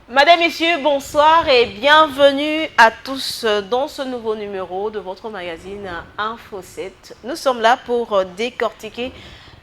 Madame, Messieurs, bonsoir et bienvenue à tous dans ce nouveau numéro de votre magazine Info 7. Nous sommes là pour décortiquer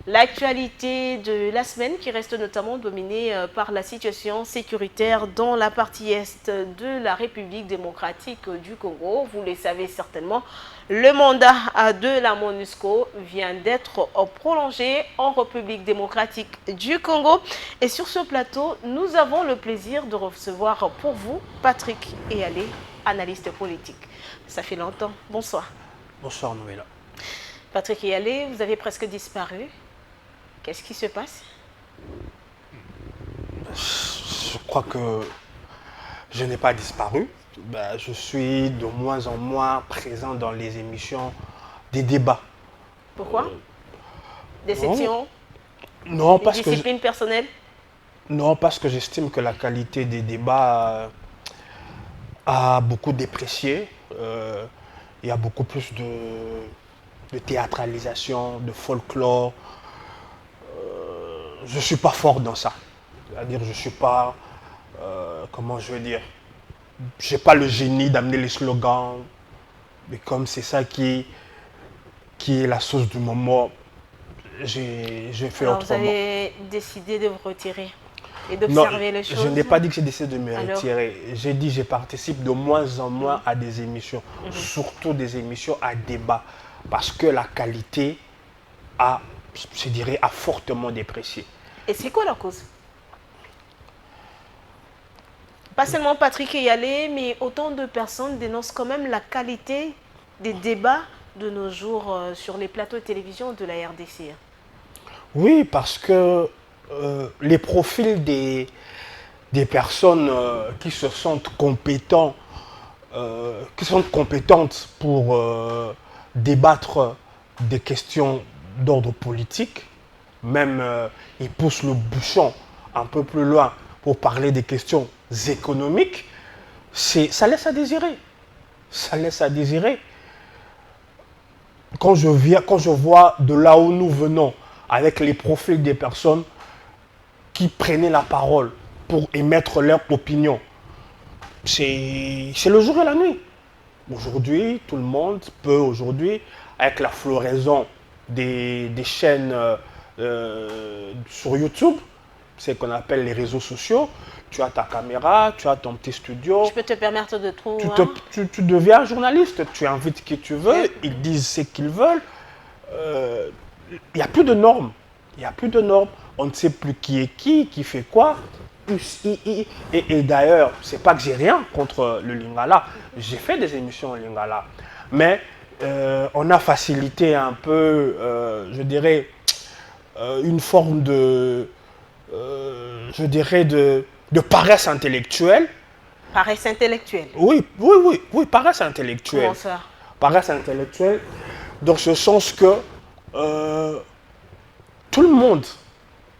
l'actualité de la semaine qui reste notamment dominée par la situation sécuritaire dans la partie est de la République démocratique du Congo. Vous le savez certainement, le mandat de la MONUSCO vient d'être prolongé en République démocratique du Congo. Et sur ce plateau, nous avons le plaisir de recevoir pour vous Patrick Eyalé, analyste politique. Ça fait longtemps. Bonsoir. Bonsoir Noëlla. Patrick Eyalé, vous avez presque disparu. Qu'est-ce qui se passe? Je crois que je n'ai pas disparu. Je suis de moins en moins présent dans les émissions des débats. Pourquoi? Déception? Non, Une discipline personnelle? non, parce que j'estime que la qualité des débats a beaucoup déprécié. Il y a beaucoup plus de théâtralisation, de folklore. Je ne suis pas fort dans ça. C'est-à-dire, je ne suis pas, comment je vais dire, je n'ai pas le génie d'amener les slogans. Mais comme c'est ça qui est la sauce du moment, j'ai fait Alors, vous autrement. avez décidé de vous retirer et Non, d'observer les choses? je n'ai pas dit que j'ai décidé de me Alors retirer. J'ai dit que je participe de moins en moins à des émissions, surtout des émissions à débat, parce que la qualité a, je dirais, a fortement déprécié. Et c'est quoi la cause? Pas seulement Patrick Eyalé, mais autant de personnes dénoncent quand même la qualité des débats de nos jours sur les plateaux de télévision de la RDC. Oui, parce que les profils des personnes qui se sentent compétents, qui sont compétentes pour débattre des questions d'ordre politique, même ils poussent le bouchon un peu plus loin pour parler des questions économiques, ça laisse à désirer. Ça laisse à désirer. Quand je vois de là où nous venons, avec les profils des personnes qui prenaient la parole pour émettre leur opinion, c'est le jour et la nuit. Aujourd'hui, tout le monde peut, aujourd'hui, avec la floraison des chaînes sur YouTube, c'est ce qu'on appelle les réseaux sociaux, tu as ta caméra, tu as ton petit studio. Je peux te permettre de trouver. Tu deviens journaliste, tu invites qui tu veux, ils disent ce qu'ils veulent. Il n'y a plus de normes. Il n'y a plus de normes. On ne sait plus qui est qui fait quoi. Et d'ailleurs, c'est pas que j'ai rien contre le Lingala. J'ai fait des émissions au Lingala. Mais on a facilité un peu, je dirais, une forme de, je dirais, de paresse intellectuelle. Paresse intellectuelle. Oui, paresse intellectuelle. Comment ça? Paresse intellectuelle, dans ce sens que tout le monde,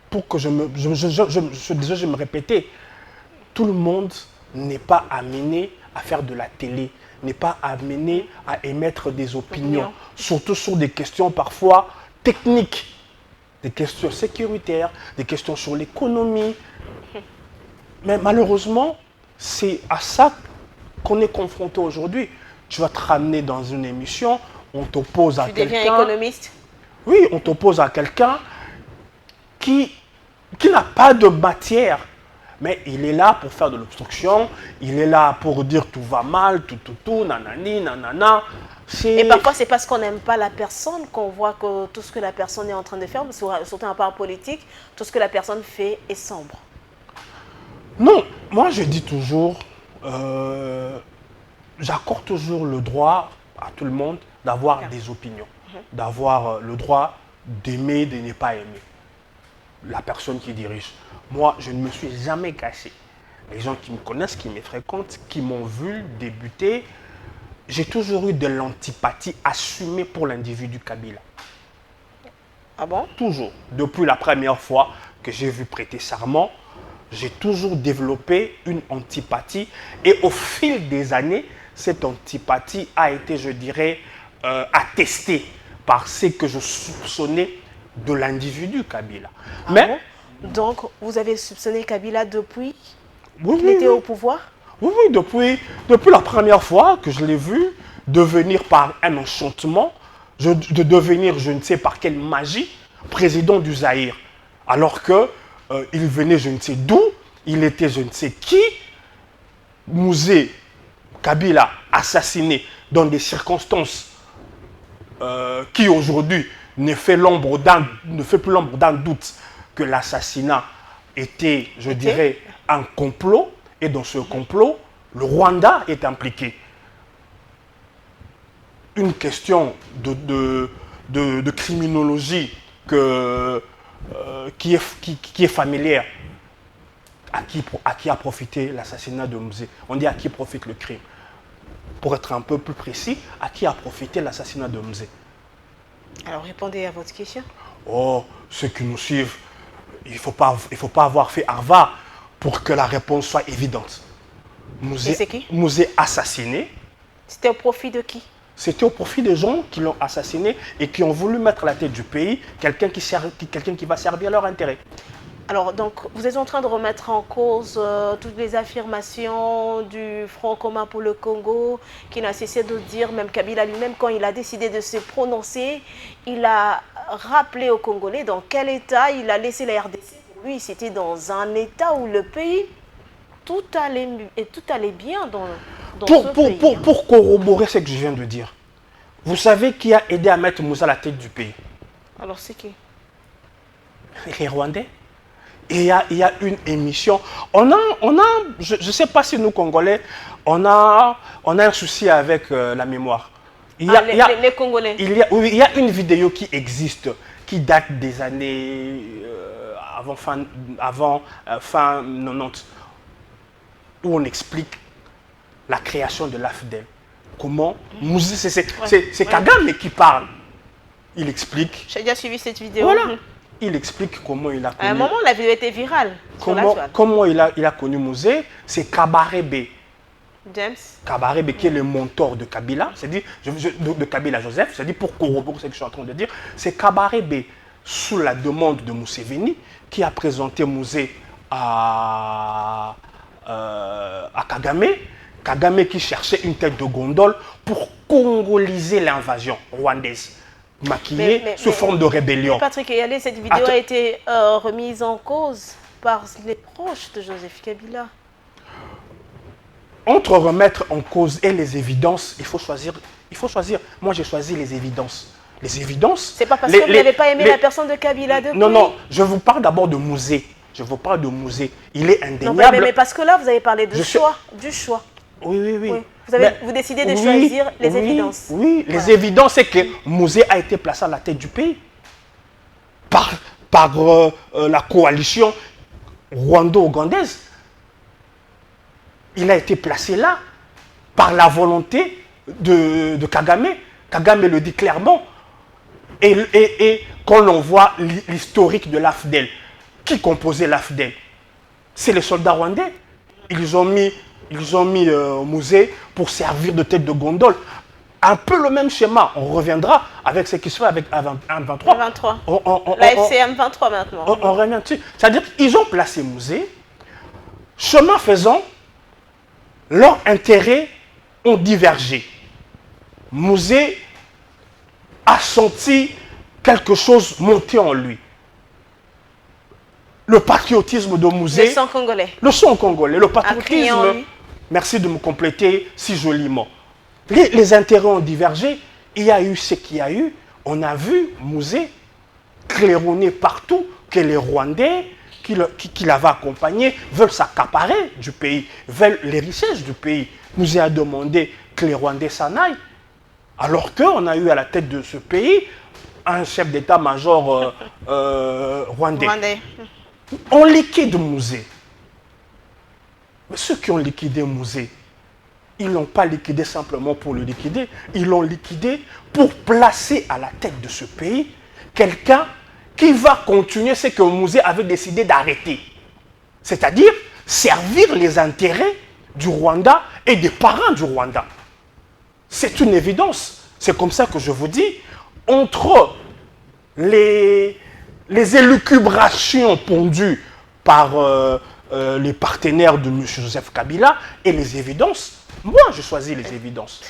pour que déjà je me répétais, tout le monde n'est pas amené à faire de la télé, n'est pas amené à émettre des opinions, surtout sur des questions parfois techniques, des questions sécuritaires, des questions sur l'économie. Mais malheureusement, c'est à ça qu'on est confronté aujourd'hui. Tu vas te ramener dans une émission, on t'oppose à quelqu'un. Tu deviens économiste? Oui, on t'oppose à quelqu'un qui n'a pas de matière. Mais il est là pour faire de l'obstruction, il est là pour dire tout va mal, tout, nanani, nanana. Et parfois, c'est parce qu'on n'aime pas la personne qu'on voit que tout ce que la personne est en train de faire, surtout en part politique, tout ce que la personne fait est sombre. Non, moi je dis toujours, j'accorde toujours le droit à tout le monde d'avoir des opinions, d'avoir le droit d'aimer, de ne pas aimer la personne qui dirige. Moi, je ne me suis jamais caché. Les gens qui me connaissent, qui me fréquentent, qui m'ont vu débuter, j'ai toujours eu de l'antipathie assumée pour l'individu Kabila. Ah bon? Toujours. Depuis la première fois que j'ai vu prêter serment, j'ai toujours développé une antipathie. Et au fil des années, cette antipathie a été, je dirais, attestée par ce que je soupçonnais de l'individu Kabila. Ah mais bon? Donc, vous avez soupçonné Kabila depuis? Oui, qu'il oui, était oui. au pouvoir? Oui, oui, depuis la première fois que je l'ai vu devenir par un enchantement, de devenir je ne sais par quelle magie président du Zaïre. Alors que il venait je ne sais d'où, il était je ne sais qui, Mouzé Kabila assassiné dans des circonstances qui aujourd'hui ne fait plus l'ombre d'un doute que l'assassinat était, je dirais, un complot. Et dans ce complot, le Rwanda est impliqué. Une question de criminologie qui est familière. À qui a profité l'assassinat de Mouzé? On dit à qui profite le crime. Pour être un peu plus précis, à qui a profité l'assassinat de Mouzé? Alors répondez à votre question. Oh, ceux qui nous suivent, il faut pas avoir fait Harvard pour que la réponse soit évidente. Et c'est qui? Mouzé assassiné. C'était au profit de qui? C'était au profit des gens qui l'ont assassiné et qui ont voulu mettre à la tête du pays quelqu'un qui va servir leur intérêt. Alors, donc, vous êtes en train de remettre en cause toutes les affirmations du Front commun pour le Congo, qui n'a cessé de dire, même Kabila lui-même, quand il a décidé de se prononcer, il a rappelé aux Congolais dans quel état il a laissé la RDC. Pour lui, c'était dans un état où le pays, tout allait bien dans ce pays. Pour corroborer ce que je viens de dire, vous savez qui a aidé à mettre Moussa à la tête du pays? Alors, c'est qui? Les Rwandais. Et il y a une émission. Je ne sais pas si nous, Congolais, on a un souci avec la mémoire. Les Congolais. Il y a une vidéo qui existe, qui date des années avant fin 90, où on explique la création de l'AFDEL. Comment c'est Kagame qui parle. Il explique. J'ai déjà suivi cette vidéo. Voilà. Il explique comment il a connu. À un moment, la vidéo était virale. Comment il a connu Mouzé, c'est Kabarebe. James. Kabarebe qui est le mentor de Kabila, c'est-à-dire de Kabila Joseph, c'est-à-dire pour corroborer ce que je suis en train de dire, c'est Kabarebe, sous la demande de Museveni, qui a présenté Mouzé à Kagame. Kagame qui cherchait une tête de gondole pour congoliser l'invasion rwandaise, maquillée sous forme de rébellion. Patrick Eyalé, cette vidéo a été remise en cause par les proches de Joseph Kabila. Entre remettre en cause et les évidences, il faut choisir. Moi, j'ai choisi les évidences. Les évidences. C'est pas parce que vous n'avez pas aimé la personne de Kabila depuis. Non, je vous parle d'abord de Mouzé. Il est indéniable. Mais parce que là, vous avez parlé du choix. Oui. Vous décidez de choisir les évidences. Oui, les évidences, c'est que Mouzé a été placé à la tête du pays par la coalition rwando-ougandaise. Il a été placé là par la volonté de Kagame. Kagame le dit clairement. Et quand l'on voit l'historique de l'AFDEL, qui composait l'AFDEL? C'est les soldats rwandais. Ils ont mis Mouzé pour servir de tête de gondole. Un peu le même schéma. On reviendra avec ce qui se fait avec M23. Là, c'est M23 maintenant. On revient dessus. C'est-à-dire qu'ils ont placé Mouzé. Chemin faisant, leurs intérêts ont divergé. Mouzé a senti quelque chose monter en lui. Le patriotisme de Mouzé. Le sang congolais. Le patriotisme. Merci de me compléter si joliment. Les intérêts ont divergé. Il y a eu ce qu'il y a eu. On a vu Mouzé claironner partout que les Rwandais qui l'avaient accompagné veulent s'accaparer du pays, veulent les richesses du pays. Mouzé a demandé que les Rwandais s'en aillent. Alors qu'on a eu à la tête de ce pays un chef d'état-major rwandais. On liquide Mouzé. Mais ceux qui ont liquidé Mouzé, ils ne l'ont pas liquidé simplement pour le liquider. Ils l'ont liquidé pour placer à la tête de ce pays quelqu'un qui va continuer ce que Mouzé avait décidé d'arrêter. C'est-à-dire servir les intérêts du Rwanda et des parents du Rwanda. C'est une évidence. C'est comme ça que je vous dis, entre les élucubrations pondues par les partenaires de M. Joseph Kabila et les évidences. Moi, je choisis les évidences.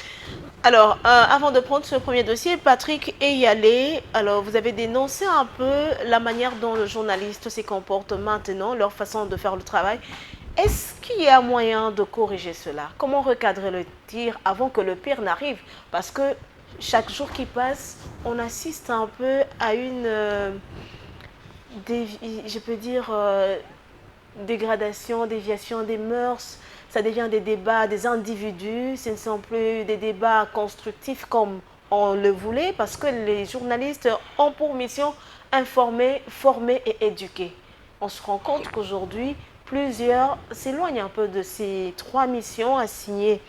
Alors, avant de prendre ce premier dossier, Patrick Eyalé, alors vous avez dénoncé un peu la manière dont le journaliste se comporte maintenant, leur façon de faire le travail. Est-ce qu'il y a moyen de corriger cela? Comment recadrer le tir avant que le pire n'arrive? Parce que chaque jour qui passe, on assiste un peu à une, je peux dire, dégradation, déviation des mœurs. Ça devient des débats des individus, ce ne sont plus des débats constructifs comme on le voulait, parce que les journalistes ont pour mission informer, former et éduquer. On se rend compte qu'aujourd'hui, plusieurs s'éloignent un peu de ces trois missions assignées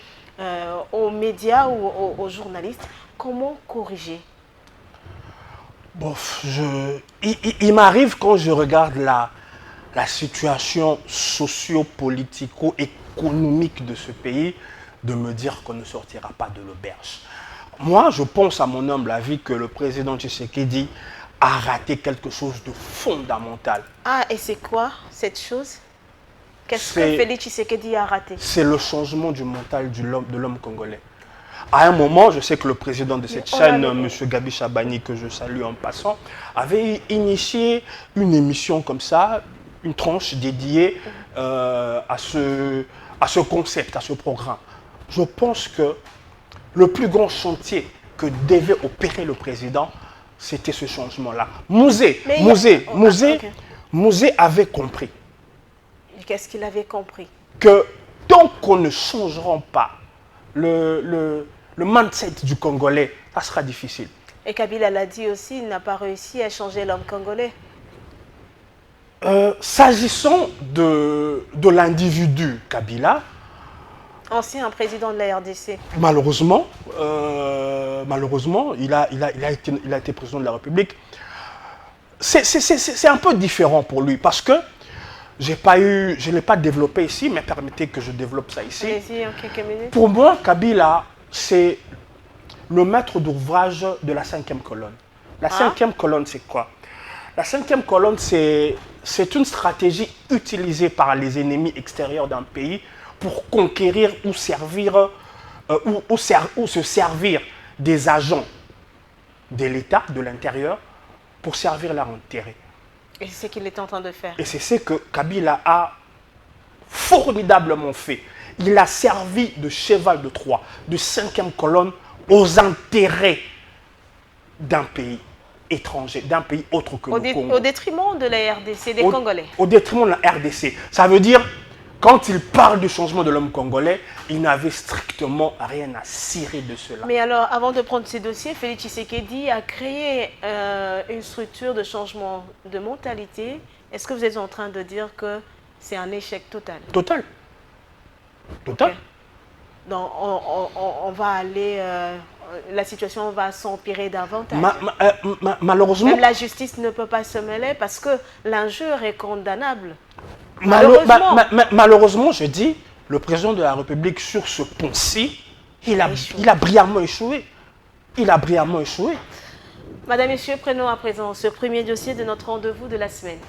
aux médias ou aux journalistes. Comment corriger? Bon, il m'arrive quand je regarde la situation socio-politico-économique de ce pays, de me dire qu'on ne sortira pas de l'auberge. Moi, je pense à mon humble avis que le président Tshisekedi a raté quelque chose de fondamental. Ah, et c'est quoi cette chose? Qu'est-ce que Félix Tshisekedi a raté? C'est le changement du mental de l'homme congolais. À un moment, je sais que le président de cette chaîne, M. Gabi Chabani, que je salue en passant, avait initié une émission comme ça, une tranche dédiée à ce concept, à ce programme. Je pense que le plus grand chantier que devait opérer le président, c'était ce changement-là. Mouzé avait compris. Qu'est-ce qu'il avait compris? Que tant qu'on ne changera pas le mindset du Congolais, ça sera difficile. Et Kabila l'a dit aussi, il n'a pas réussi à changer l'homme congolais. S'agissant de l'individu Kabila, ancien président de la RDC. Malheureusement, il a été président de la République. C'est un peu différent pour lui parce que je ne l'ai pas développé ici, mais permettez que je développe ça ici. Allez-y, en quelques minutes. Pour moi, Kabila, c'est le maître d'ouvrage de la 5e colonne. La 5e colonne, c'est quoi? La 5e colonne, c'est une stratégie utilisée par les ennemis extérieurs d'un pays pour conquérir ou servir ou se servir des agents de l'État, de l'intérieur, pour servir leur intérêt. Et c'est ce qu'il est en train de faire. Et c'est ce que Kabila a formidablement fait. Il a servi de cheval de Troie, de 5e colonne aux intérêts d'un pays étranger, d'un pays autre que le Congo. Au détriment de la RDC, des Congolais. Au détriment de la RDC. Ça veut dire, quand il parle du changement de l'homme congolais, il n'avait strictement rien à cirer de cela. Mais alors, avant de prendre ces dossiers, Félix Tshisekedi a créé une structure de changement de mentalité. Est-ce que vous êtes en train de dire que c'est un échec total? Total. Total. Okay. Donc, on va aller... la situation va s'empirer davantage. Malheureusement... Même la justice ne peut pas se mêler parce que l'injure est condamnable. Malheureusement, je dis, le président de la République, sur ce pont-ci, il a brillamment échoué. Il a brillamment échoué. Madame, Messieurs, prenons à présent ce premier dossier de notre rendez-vous de la semaine.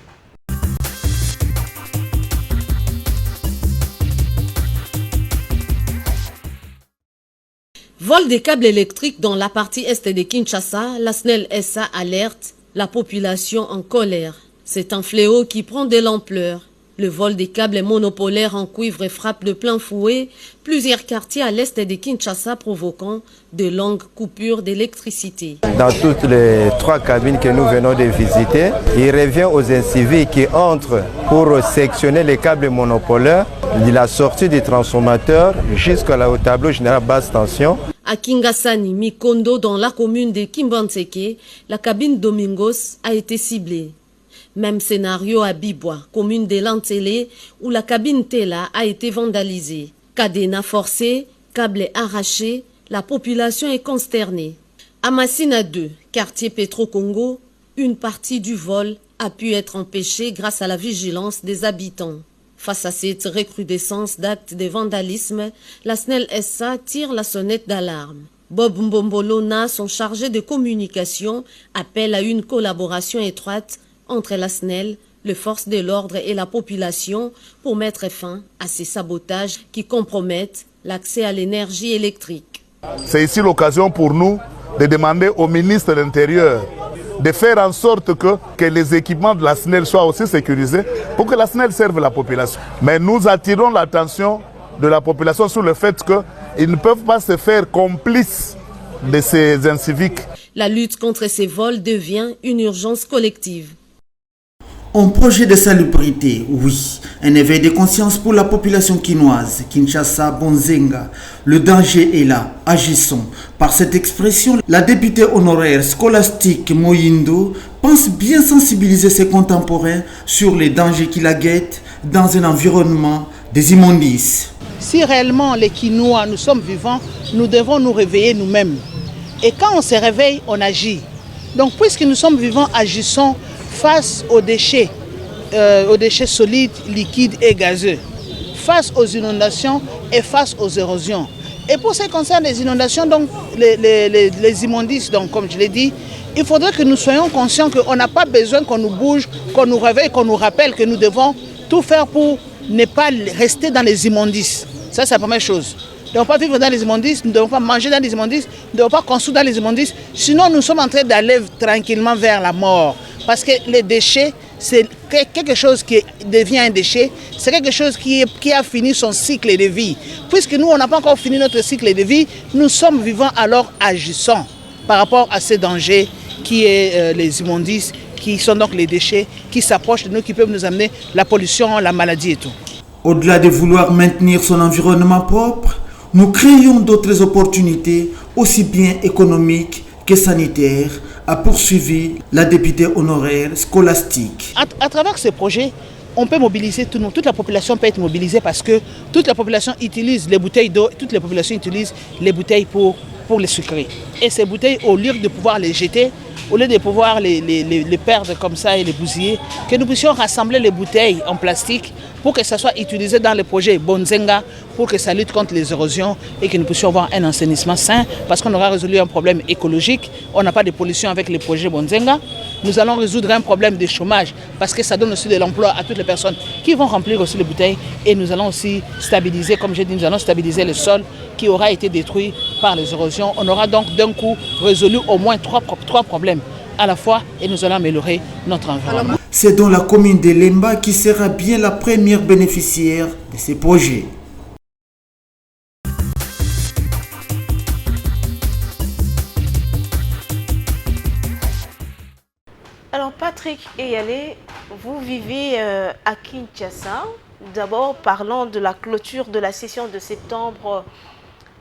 Vol des câbles électriques dans la partie est de Kinshasa, la SNEL SA alerte la population en colère. C'est un fléau qui prend de l'ampleur. Le vol des câbles monopolaires en cuivre frappe de plein fouet plusieurs quartiers à l'est de Kinshasa, provoquant de longues coupures d'électricité. Dans toutes les 3 cabines que nous venons de visiter, il revient aux incivils qui entrent pour sectionner les câbles monopolaires de la sortie des transformateurs jusqu'au tableau général basse tension. À Kingasani, Mikondo, dans la commune de Kimbanseke, la cabine Domingos a été ciblée. Même scénario à Bibois, commune de Lantélé, où la cabine Tela a été vandalisée. Cadenas forcé, câbles arrachés, la population est consternée. À Massina 2, quartier Petro-Congo, une partie du vol a pu être empêchée grâce à la vigilance des habitants. Face à cette recrudescence d'actes de vandalisme, la SNEL SA tire la sonnette d'alarme. Bob Mbombolona, son chargé de communication, appelle à une collaboration étroite entre la SNEL, les forces de l'ordre et la population pour mettre fin à ces sabotages qui compromettent l'accès à l'énergie électrique. C'est ici l'occasion pour nous de demander au ministre de l'Intérieur de faire en sorte que les équipements de la SNEL soient aussi sécurisés pour que la SNEL serve la population. Mais nous attirons l'attention de la population sur le fait qu'ils ne peuvent pas se faire complices de ces inciviques. La lutte contre ces vols devient une urgence collective. Un projet de salubrité, oui. Un éveil de conscience pour la population quinoise, Kinshasa, Bonzenga. Le danger est là, agissons. Par cette expression, la députée honoraire scolastique Moyindo pense bien sensibiliser ses contemporains sur les dangers qui la guettent dans un environnement des immondices. Si réellement les Quinois, nous sommes vivants, nous devons nous réveiller nous-mêmes. Et quand on se réveille, on agit. Donc puisque nous sommes vivants, agissons face aux déchets solides, liquides et gazeux, face aux inondations et face aux érosions. Et pour ce qui concerne les inondations, donc les immondices, donc, comme je l'ai dit, il faudrait que nous soyons conscients qu'on n'a pas besoin qu'on nous bouge, qu'on nous réveille, qu'on nous rappelle que nous devons tout faire pour ne pas rester dans les immondices. Ça, c'est la première chose. Nous ne devons pas vivre dans les immondices, nous ne devons pas manger dans les immondices, nous ne devons pas construire dans les immondices. Sinon, nous sommes en train d'aller tranquillement vers la mort. Parce que les déchets, c'est quelque chose qui devient un déchet, c'est quelque chose qui a fini son cycle de vie. Puisque nous, on n'a pas encore fini notre cycle de vie, nous sommes vivants, alors agissons par rapport à ces dangers qui est les immondices, qui sont donc les déchets qui s'approchent de nous, qui peuvent nous amener la pollution, la maladie et tout. Au-delà de vouloir maintenir son environnement propre, nous créons d'autres opportunités, aussi bien économiques que sanitaires, a poursuivi la députée honoraire scolastique. À travers ce projet, on peut mobiliser tout le monde. Toute la population peut être mobilisée parce que toute la population utilise les bouteilles d'eau, toute la population utilise les bouteilles pour les sucrer. Et ces bouteilles, au lieu de pouvoir les jeter, au lieu de pouvoir les perdre comme ça et les bousiller, que nous puissions rassembler les bouteilles en plastique pour que ça soit utilisé dans le projet Bonzenga, pour que ça lutte contre les érosions et que nous puissions avoir un assainissement sain, parce qu'on aura résolu un problème écologique. On n'a pas de pollution avec le projet Bonzenga. Nous allons résoudre un problème de chômage, parce que ça donne aussi de l'emploi à toutes les personnes qui vont remplir aussi les bouteilles. Et nous allons aussi stabiliser, comme j'ai dit, nous allons stabiliser le sol qui aura été détruit par les érosions. On aura donc d'un coup résolu au moins trois problèmes à la fois et nous allons améliorer notre environnement. C'est donc la commune de Lemba qui sera bien la première bénéficiaire de ces projets. Alors Patrick Eyalé, vous vivez à Kinshasa. D'abord, parlons de la clôture de la session de septembre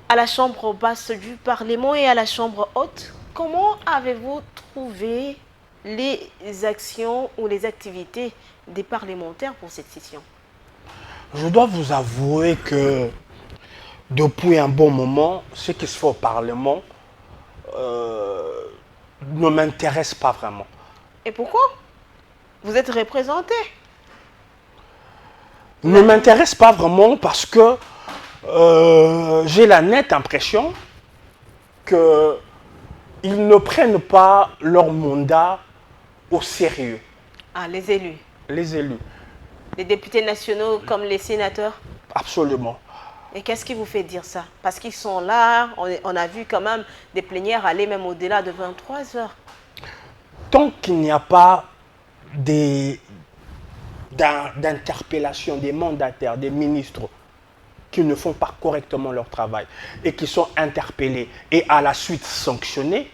à la Chambre basse du Parlement et à la Chambre haute. Comment avez-vous trouvé les actions ou les activités des parlementaires pour cette session? Je dois vous avouer que depuis un bon moment, ce qui se fait au Parlement ne m'intéresse pas vraiment. Et pourquoi? Vous êtes représenté. Ne m'intéresse pas vraiment parce que j'ai la nette impression qu'ils ne prennent pas leur mandat au sérieux. Ah, les élus. Les élus. Les députés nationaux comme les sénateurs. Absolument. Et qu'est-ce qui vous fait dire ça? Parce qu'ils sont là, on a vu quand même des plénières aller même au-delà de 23 heures. Tant qu'il n'y a pas d'interpellation des mandataires, des ministres qui ne font pas correctement leur travail et qui sont interpellés et à la suite sanctionnés,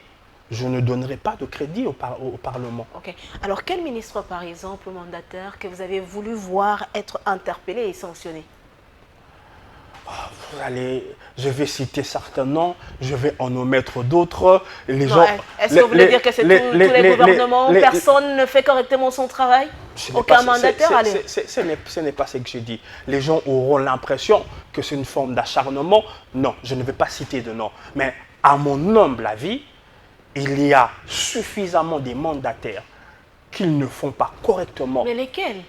je ne donnerai pas de crédit au Parlement. Ok. Alors, quel ministre, par exemple, mandataire, que vous avez voulu voir être interpellé et sanctionné? Je vais citer certains noms, je vais en omettre d'autres. Est-ce que vous voulez dire que c'est tous les gouvernements, personne ne fait correctement son travail? Aucun mandataire, allez. Ce n'est pas ce que je dis. Les gens auront l'impression que c'est une forme d'acharnement. Non, je ne vais pas citer de nom. Mais à mon humble avis, il y a suffisamment de mandataires qui ne font pas correctement. Mais lesquels?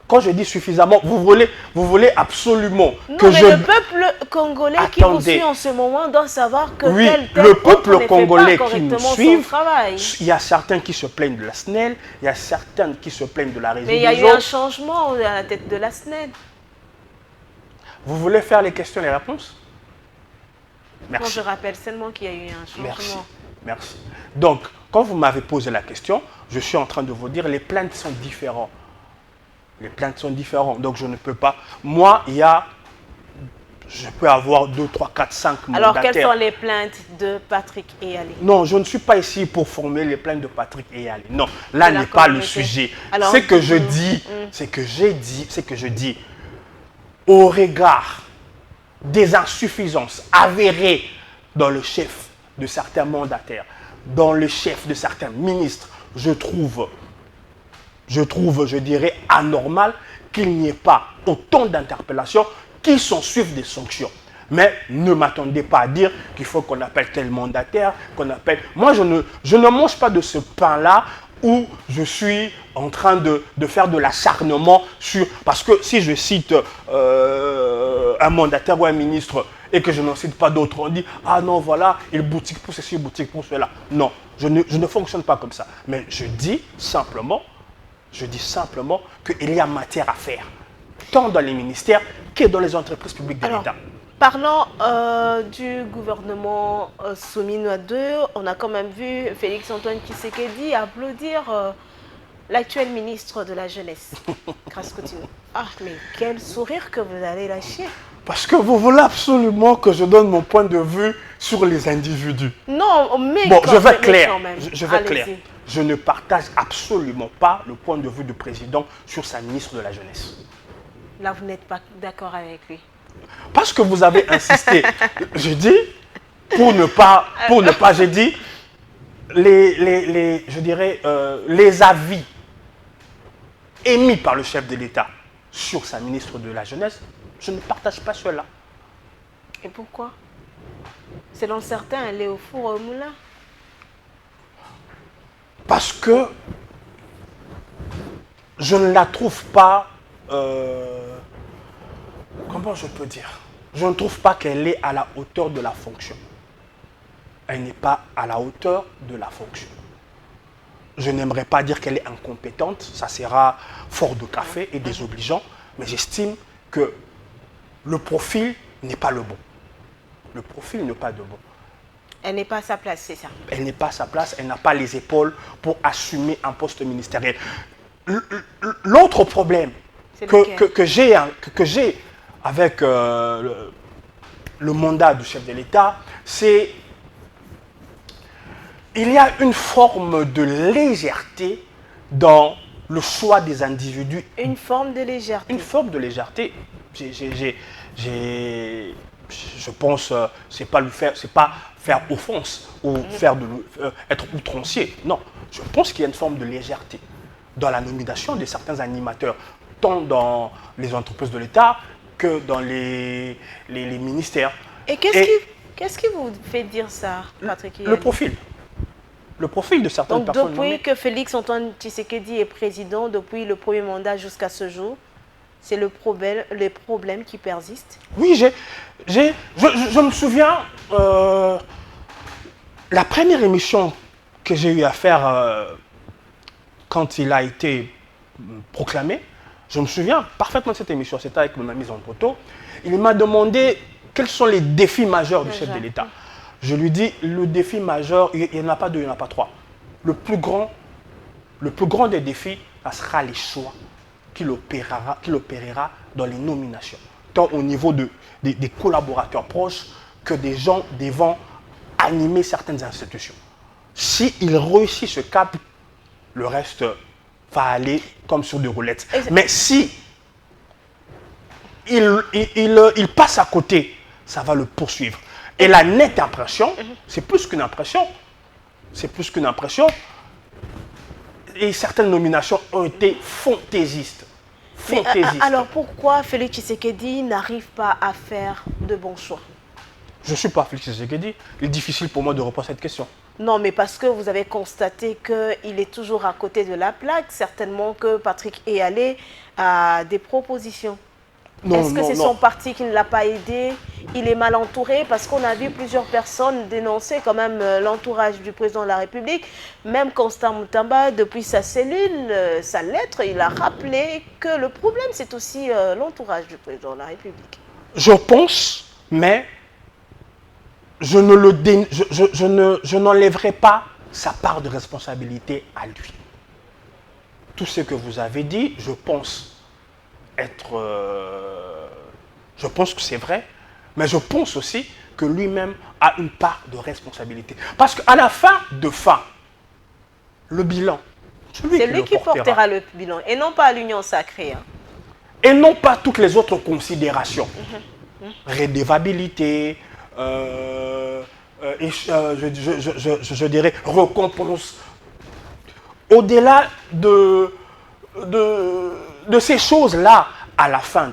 Quand je dis suffisamment, vous voulez absolument Non, que mais je... le peuple congolais qui vous Attendez. suit en ce moment doit savoir que Oui, tel le autre peuple ne congolais fait pas qui nous correctement suit, son travail. il y a certains qui se plaignent de la SNEL, il y a certains qui se plaignent de la régie Mais il y a des eu un eaux. changement à la tête de la SNEL. Vous voulez faire les questions et les réponses? Moi, Merci. je rappelle seulement qu'il y a eu un changement. Merci. Merci. Donc, quand vous m'avez posé la question, je suis en train de vous dire les plaintes sont différentes. Les plaintes sont différentes. Donc, je ne peux pas. Moi, je peux avoir 2, 3, 4, 5 mandataires. Alors, quelles sont les plaintes de Patrick Eyali? Non, je ne suis pas ici pour former les plaintes de Patrick Eyali. Non, là De la n'est pas le communauté. sujet. Alors, Ce que je dis, c'est que je dis, au regard des insuffisances avérées dans le chef de certains mandataires, dans le chef de certains ministres, je trouve, je dirais, anormal qu'il n'y ait pas autant d'interpellations qui s'en suivent des sanctions. Mais ne m'attendez pas à dire qu'il faut qu'on appelle tel mandataire, qu'on appelle... Moi, je ne mange pas de ce pain-là où je suis en train de faire de l'acharnement sur... Parce que si je cite un mandataire ou un ministre et que je n'en cite pas d'autres, on dit « Ah non, voilà, il boutique pour ceci, boutique pour cela ». Non, je ne fonctionne pas comme ça. Mais je dis simplement qu'il y a matière à faire, tant dans les ministères que dans les entreprises publiques de l'État. Parlant du gouvernement Souminois 2, on a quand même vu Félix-Antoine Tshisekedi applaudir l'actuel ministre de la Jeunesse, Grace Coutinho. Ah, mais quel sourire que vous allez lâcher. Parce que vous voulez absolument que je donne mon point de vue sur les individus. Non, mais bon, quand je vais même, clair. quand même. Je vais Allez-y. clair. Je ne partage absolument pas le point de vue du président sur sa ministre de la Jeunesse. Là, vous n'êtes pas d'accord avec lui. Parce que vous avez insisté. Je dis, pour ne pas, j'ai dit, je dirais, les avis émis par le chef de l'État sur sa ministre de la Jeunesse, je ne partage pas cela. Et pourquoi? Selon certains, elle est au four au moulin. Parce que je ne la trouve pas... comment je peux dire? Je ne trouve pas qu'elle est à la hauteur de la fonction. Elle n'est pas à la hauteur de la fonction. Je n'aimerais pas dire qu'elle est incompétente, ça sera fort de café et désobligeant, mais j'estime que le profil n'est pas le bon. Le profil n'est pas le bon. Elle n'est pas à sa place, c'est ça? Elle n'est pas à sa place, elle n'a pas les épaules pour assumer un poste ministériel. L'autre problème que j'ai avec le mandat du chef de l'État, c'est il y a une forme de légèreté dans le choix des individus. Une forme de légèreté. Une forme de légèreté. Je pense, c'est pas faire offense ou être outrancier. Non, je pense qu'il y a une forme de légèreté dans la nomination de certains animateurs, tant dans les entreprises de l'État que dans les ministères. Et qu'est-ce qui vous fait dire ça, Patrick Eyali? Le profil. Le profil de certaines personnes. Donc depuis que Félix-Antoine Tshisekedi est président, depuis le premier mandat jusqu'à ce jour, c'est les problèmes qui persistent? Oui, je me souviens, la première émission que j'ai eu à faire quand il a été proclamé, je me souviens parfaitement de cette émission, c'était avec mon ami Zanpoto. Il m'a demandé quels sont les défis majeurs du chef de l'État. Je lui dis, le défi majeur, il n'y en a pas deux, il n'y en a pas trois. Le plus grand des défis, ça sera les choix qu'il opérera dans les nominations, tant au niveau des collaborateurs proches que des gens devant animer certaines institutions. S'il réussit ce cap, le reste va aller comme sur des roulettes. Mais si il passe à côté, ça va le poursuivre. Et la nette impression, c'est plus qu'une impression. C'est plus qu'une impression. Et certaines nominations ont été fantaisistes. Alors pourquoi Félix Tshisekedi n'arrive pas à faire de bons choix? Je ne suis pas Félix Tshisekedi. Il est difficile pour moi de répondre à cette question. Non, mais parce que vous avez constaté qu'il est toujours à côté de la plaque, certainement que Patrick Eyalé a des propositions. Est-ce que c'est son parti qui ne l'a pas aidé? Il est mal entouré parce qu'on a vu plusieurs personnes dénoncer quand même l'entourage du président de la République. Même Constant Moutamba, depuis sa cellule, sa lettre, il a rappelé que le problème, c'est aussi l'entourage du président de la République. Je pense, mais je n'enlèverai pas sa part de responsabilité à lui. Tout ce que vous avez dit, je pense je pense que c'est vrai, mais je pense aussi que lui-même a une part de responsabilité. Parce qu'à la fin, le bilan, c'est lui qui portera le bilan, et non pas l'union sacrée. Hein. Et non pas toutes les autres considérations. Redevabilité, je dirais récompense. Au-delà de ces choses-là, à la fin,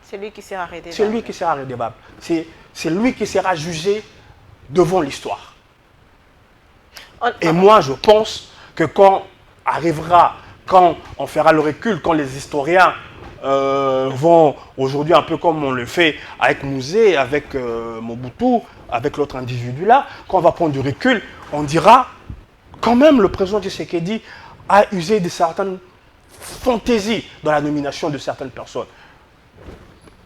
c'est lui qui sera redevable. C'est lui qui sera redevable. C'est lui qui sera jugé devant l'histoire. Et moi, je pense que quand on fera le recul, quand les historiens vont aujourd'hui, un peu comme on le fait avec Mouzé, avec Mobutu, avec l'autre individu là, quand on va prendre du recul, on dira quand même le président Tshisekedi a usé de certaines fantaisies dans la nomination de certaines personnes.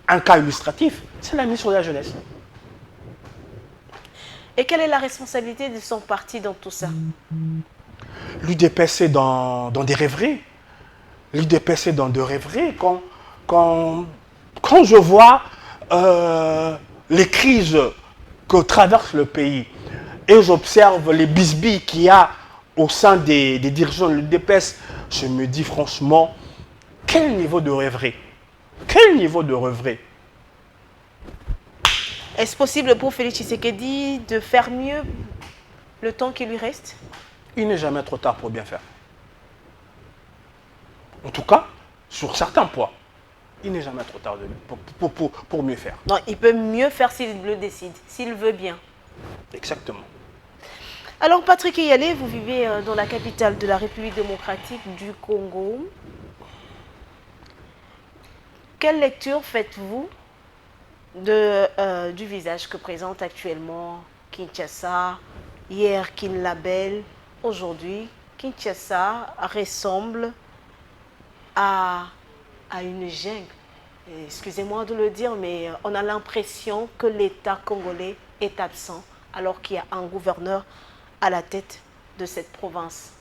Un cas illustratif, c'est la ministre de la Jeunesse. Et quelle est la responsabilité de son parti dans tout ça? L'UDPS dans des rêveries. L'UDPS dans des rêveries. Quand je vois les crises que traverse le pays et j'observe les bisbilles qu'il y a au sein des dirigeants de l'UDPS, je me dis franchement, quel niveau de rêverie? Quel niveau de rêverie? Est-ce possible pour Félix Tshisekedi de faire mieux le temps qui lui reste? Il n'est jamais trop tard pour bien faire. En tout cas, sur certains points, il n'est jamais trop tard pour mieux faire. Non, il peut mieux faire s'il le décide, s'il veut bien. Exactement. Alors, Patrick Eyalé, vous vivez dans la capitale de la République démocratique du Congo. Quelle lecture faites-vous du visage que présente actuellement Kinshasa? Hier, Kinlabel, aujourd'hui, Kinshasa ressemble à une jungle. Excusez-moi de le dire, mais on a l'impression que l'État congolais est absent alors qu'il y a un gouverneur à la tête de cette province.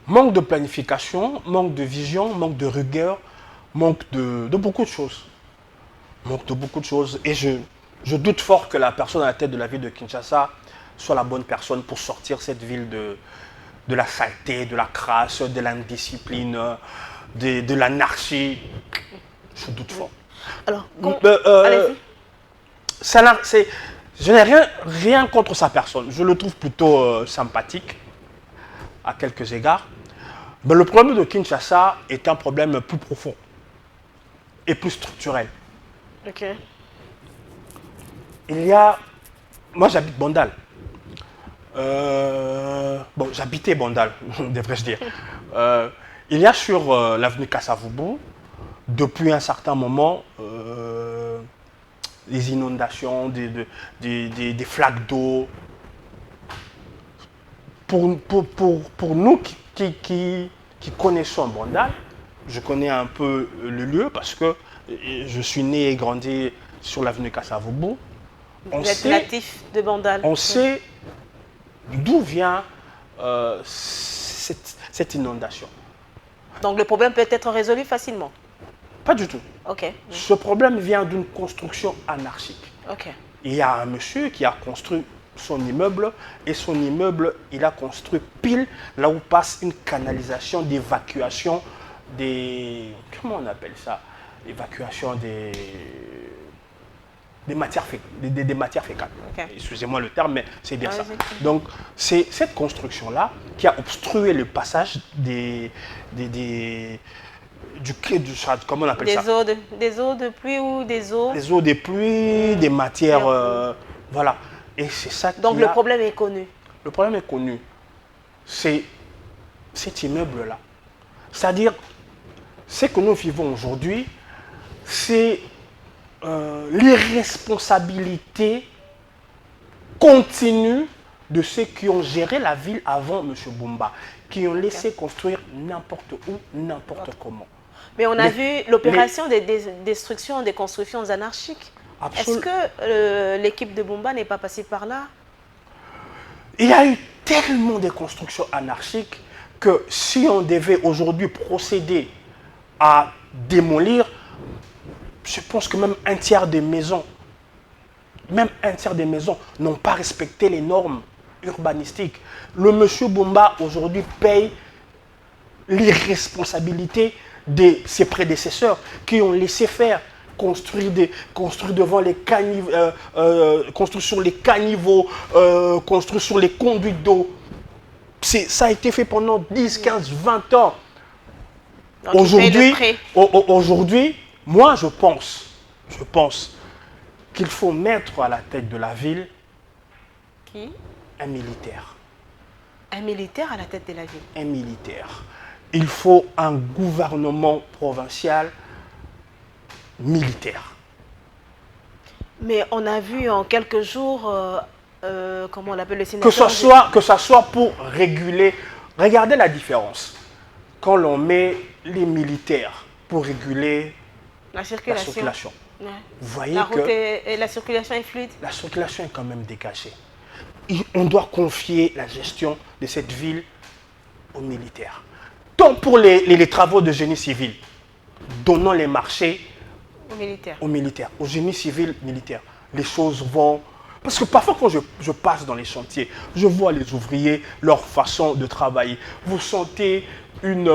Manque de planification, manque de vision, manque de rigueur, manque de beaucoup de choses. Manque de beaucoup de choses. Et je doute fort que la personne à la tête de la ville de Kinshasa soit la bonne personne pour sortir cette ville de la saleté, de la crasse, de l'indiscipline, de l'anarchie. Je doute fort. Alors, allez-y. Je n'ai rien contre sa personne. Je le trouve plutôt sympathique, à quelques égards. Mais le problème de Kinshasa est un problème plus profond et plus structurel. Ok. Moi, j'habite Bandal. J'habitais Bandal, devrais-je dire. Il y a sur l'avenue Kassavubu, depuis un certain moment, des inondations, des flaques d'eau. Pour nous qui connaissons Bandal, je connais un peu le lieu parce que je suis né et grandi sur l'avenue Kassavubu. Vous êtes natif de Bandal. On sait d'où vient cette inondation. Donc le problème peut être résolu facilement? Pas du tout. Ok. Ce problème vient d'une construction anarchique. Ok. Il y a un monsieur qui a construit son immeuble et son immeuble, il a construit pile là où passe une canalisation d'évacuation des... Comment on appelle ça? Évacuation des matières fécales. Okay. Excusez-moi le terme, mais c'est bien ça. Donc, c'est cette construction-là qui a obstrué le passage du quai du Chad, comment on appelle ça? Des eaux de pluie ou des eaux... Des eaux de pluie, des matières... voilà. Et c'est ça qui Donc le problème est connu. Le problème est connu. C'est cet immeuble-là. C'est-à-dire, ce que nous vivons aujourd'hui, c'est l'irresponsabilité continue de ceux qui ont géré la ville avant M. Boumba, qui ont laissé construire n'importe où, n'importe comment. Mais on a vu l'opération de destruction des constructions anarchiques. Est-ce que l'équipe de Boumba n'est pas passée par là? Il y a eu tellement de constructions anarchiques que si on devait aujourd'hui procéder à démolir, je pense que même un tiers des maisons, n'ont pas respecté les normes urbanistiques. Le monsieur Boumba aujourd'hui paye l'irresponsabilité de ses prédécesseurs qui ont laissé faire, construire devant les caniveaux, construire sur les caniveaux, construire sur les conduites d'eau. Ça a été fait pendant 10, 15, 20 ans. Aujourd'hui, moi je pense qu'il faut mettre à la tête de la ville un militaire. Un militaire à la tête de la ville? Un militaire. Il faut un gouvernement provincial militaire. Mais on a vu en quelques jours, comment on l'appelle, le sénateur... Que ce soit pour réguler... Regardez la différence. Quand l'on met les militaires pour réguler la circulation. Ouais. Vous voyez la route et la circulation est fluide. La circulation est quand même dégagée. On doit confier la gestion de cette ville aux militaires. Tant pour les travaux de génie civil, donnons les marchés aux militaires, au génie civil militaire. Les choses vont... Parce que parfois quand je passe dans les chantiers, je vois les ouvriers, leur façon de travailler. Vous sentez une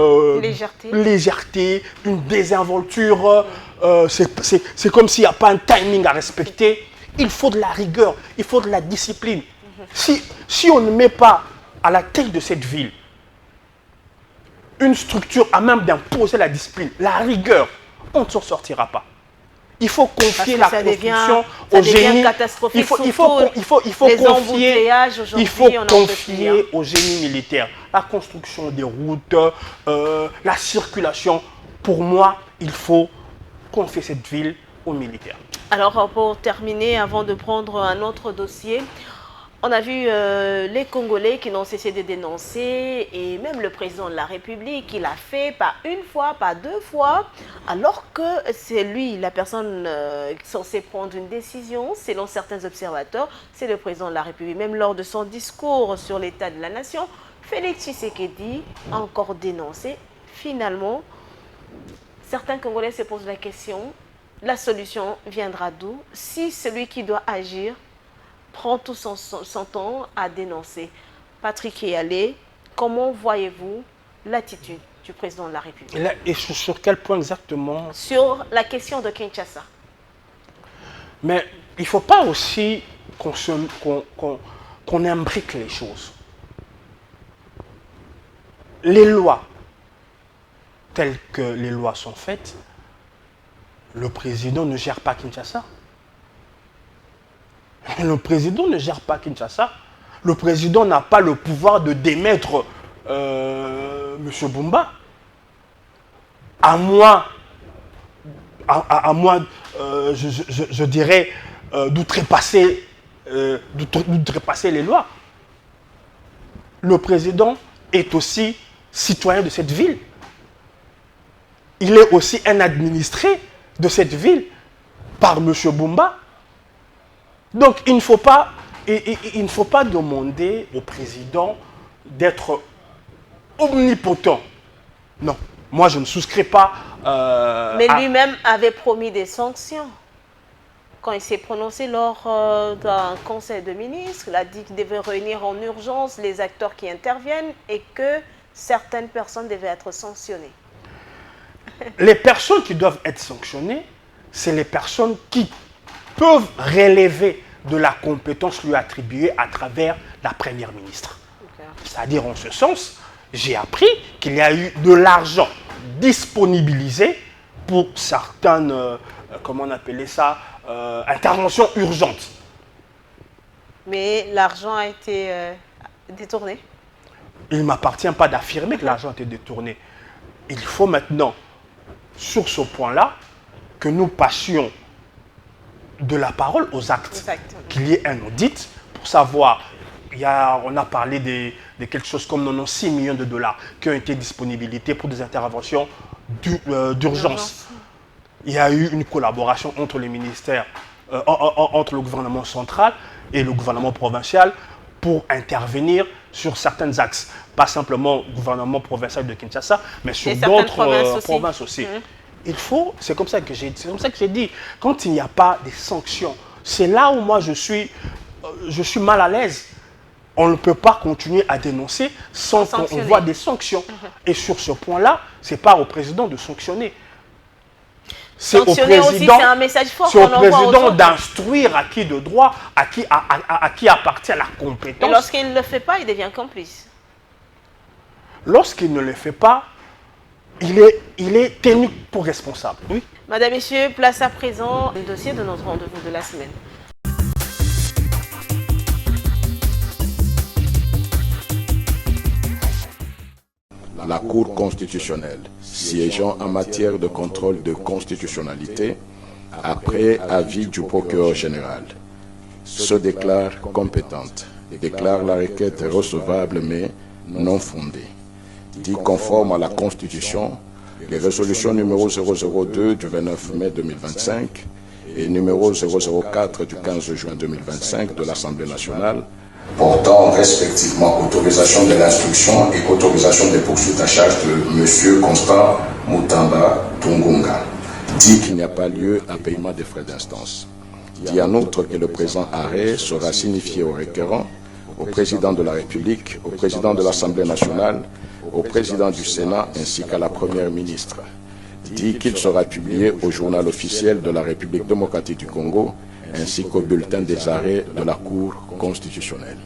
légèreté, une désinvolture. C'est comme s'il n'y a pas un timing à respecter. Il faut de la rigueur, il faut de la discipline. Si on ne met pas à la tête de cette ville une structure à même d'imposer la discipline, la rigueur, on ne s'en sortira pas. Il faut confier la construction au génie. Il faut confier au génie militaire la construction des routes, la circulation. Pour moi, il faut confier cette ville aux militaires. Alors, pour terminer, avant de prendre un autre dossier, on a vu les Congolais qui n'ont cessé de dénoncer, et même le président de la République, il a fait pas une fois, pas deux fois, alors que c'est lui, la personne censée prendre une décision, selon certains observateurs, c'est le président de la République. Même lors de son discours sur l'état de la nation, Félix Tshisekedi a encore dénoncé. Finalement, certains Congolais se posent la question, la solution viendra d'où si celui qui doit agir prend tout son temps à dénoncer? Patrick Eyalé, comment voyez-vous l'attitude du président de la République? Et sur quel point exactement? Sur la question de Kinshasa. Mais il ne faut pas aussi qu'on imbrique les choses. Les lois, telles que les lois sont faites, le président ne gère pas Kinshasa. Le président ne gère pas Kinshasa. Le président n'a pas le pouvoir de démettre M. Boumba. À moins, je dirais, d'outrepasser les lois. Le président est aussi citoyen de cette ville. Il est aussi un administré de cette ville par M. Boumba. Donc, il ne faut pas demander au président d'être omnipotent. Non, moi je ne souscris pas. Mais lui-même avait promis des sanctions. Quand il s'est prononcé lors d'un conseil de ministres, il a dit qu'il devait réunir en urgence les acteurs qui interviennent et que certaines personnes devaient être sanctionnées. Les personnes qui doivent être sanctionnées, c'est les personnes qui peuvent relever de la compétence lui attribuée à travers la première ministre. Okay. C'est-à-dire, en ce sens, j'ai appris qu'il y a eu de l'argent disponibilisé pour certaines, comment on appelait ça, interventions urgentes. Mais l'argent a été détourné? Il ne m'appartient pas d'affirmer que l'argent a été détourné. Il faut maintenant, sur ce point-là, que nous passions de la parole aux actes. Qu'il y ait un audit pour savoir, on a parlé de quelque chose comme 96 millions de dollars qui ont été disponibilités pour des interventions d'urgence. Il y a eu une collaboration entre les ministères, entre le gouvernement central et le gouvernement provincial pour intervenir sur certains axes. Pas simplement le gouvernement provincial de Kinshasa, mais sur d'autres provinces aussi. Il faut, c'est comme ça que j'ai dit, quand il n'y a pas de sanctions, c'est là où moi je suis mal à l'aise. On ne peut pas continuer à dénoncer sans qu'on voit des sanctions. Et sur ce point-là, ce n'est pas au président de sanctionner. C'est au président, un message fort c'est au président d'instruire à qui de droit, à qui appartient la compétence. Et lorsqu'il ne le fait pas, il devient complice. Lorsqu'il ne le fait pas, il est tenu pour responsable. Oui. Madame, Messieurs, place à présent le dossier de notre rendez-vous de la semaine. La Cour constitutionnelle, siégeant en matière de contrôle de constitutionnalité, après avis du procureur général, se déclare compétente, déclare la requête recevable mais non fondée, dit conforme à la Constitution, les résolutions numéro 002 du 29 mai 2025 et numéro 004 du 15 juin 2025 de l'Assemblée nationale, portant respectivement autorisation de l'instruction et autorisation des poursuites à charge de M. Constant Mutamba Tungunga, dit qu'il n'y a pas lieu à paiement des frais d'instance. Dit en outre que le présent arrêt sera signifié au requérant, au président de la République, au président de l'Assemblée nationale, au président du Sénat ainsi qu'à la première ministre. Dit qu'il sera publié au journal officiel de la République démocratique du Congo ainsi qu'au bulletin des arrêts de la Cour constitutionnelle.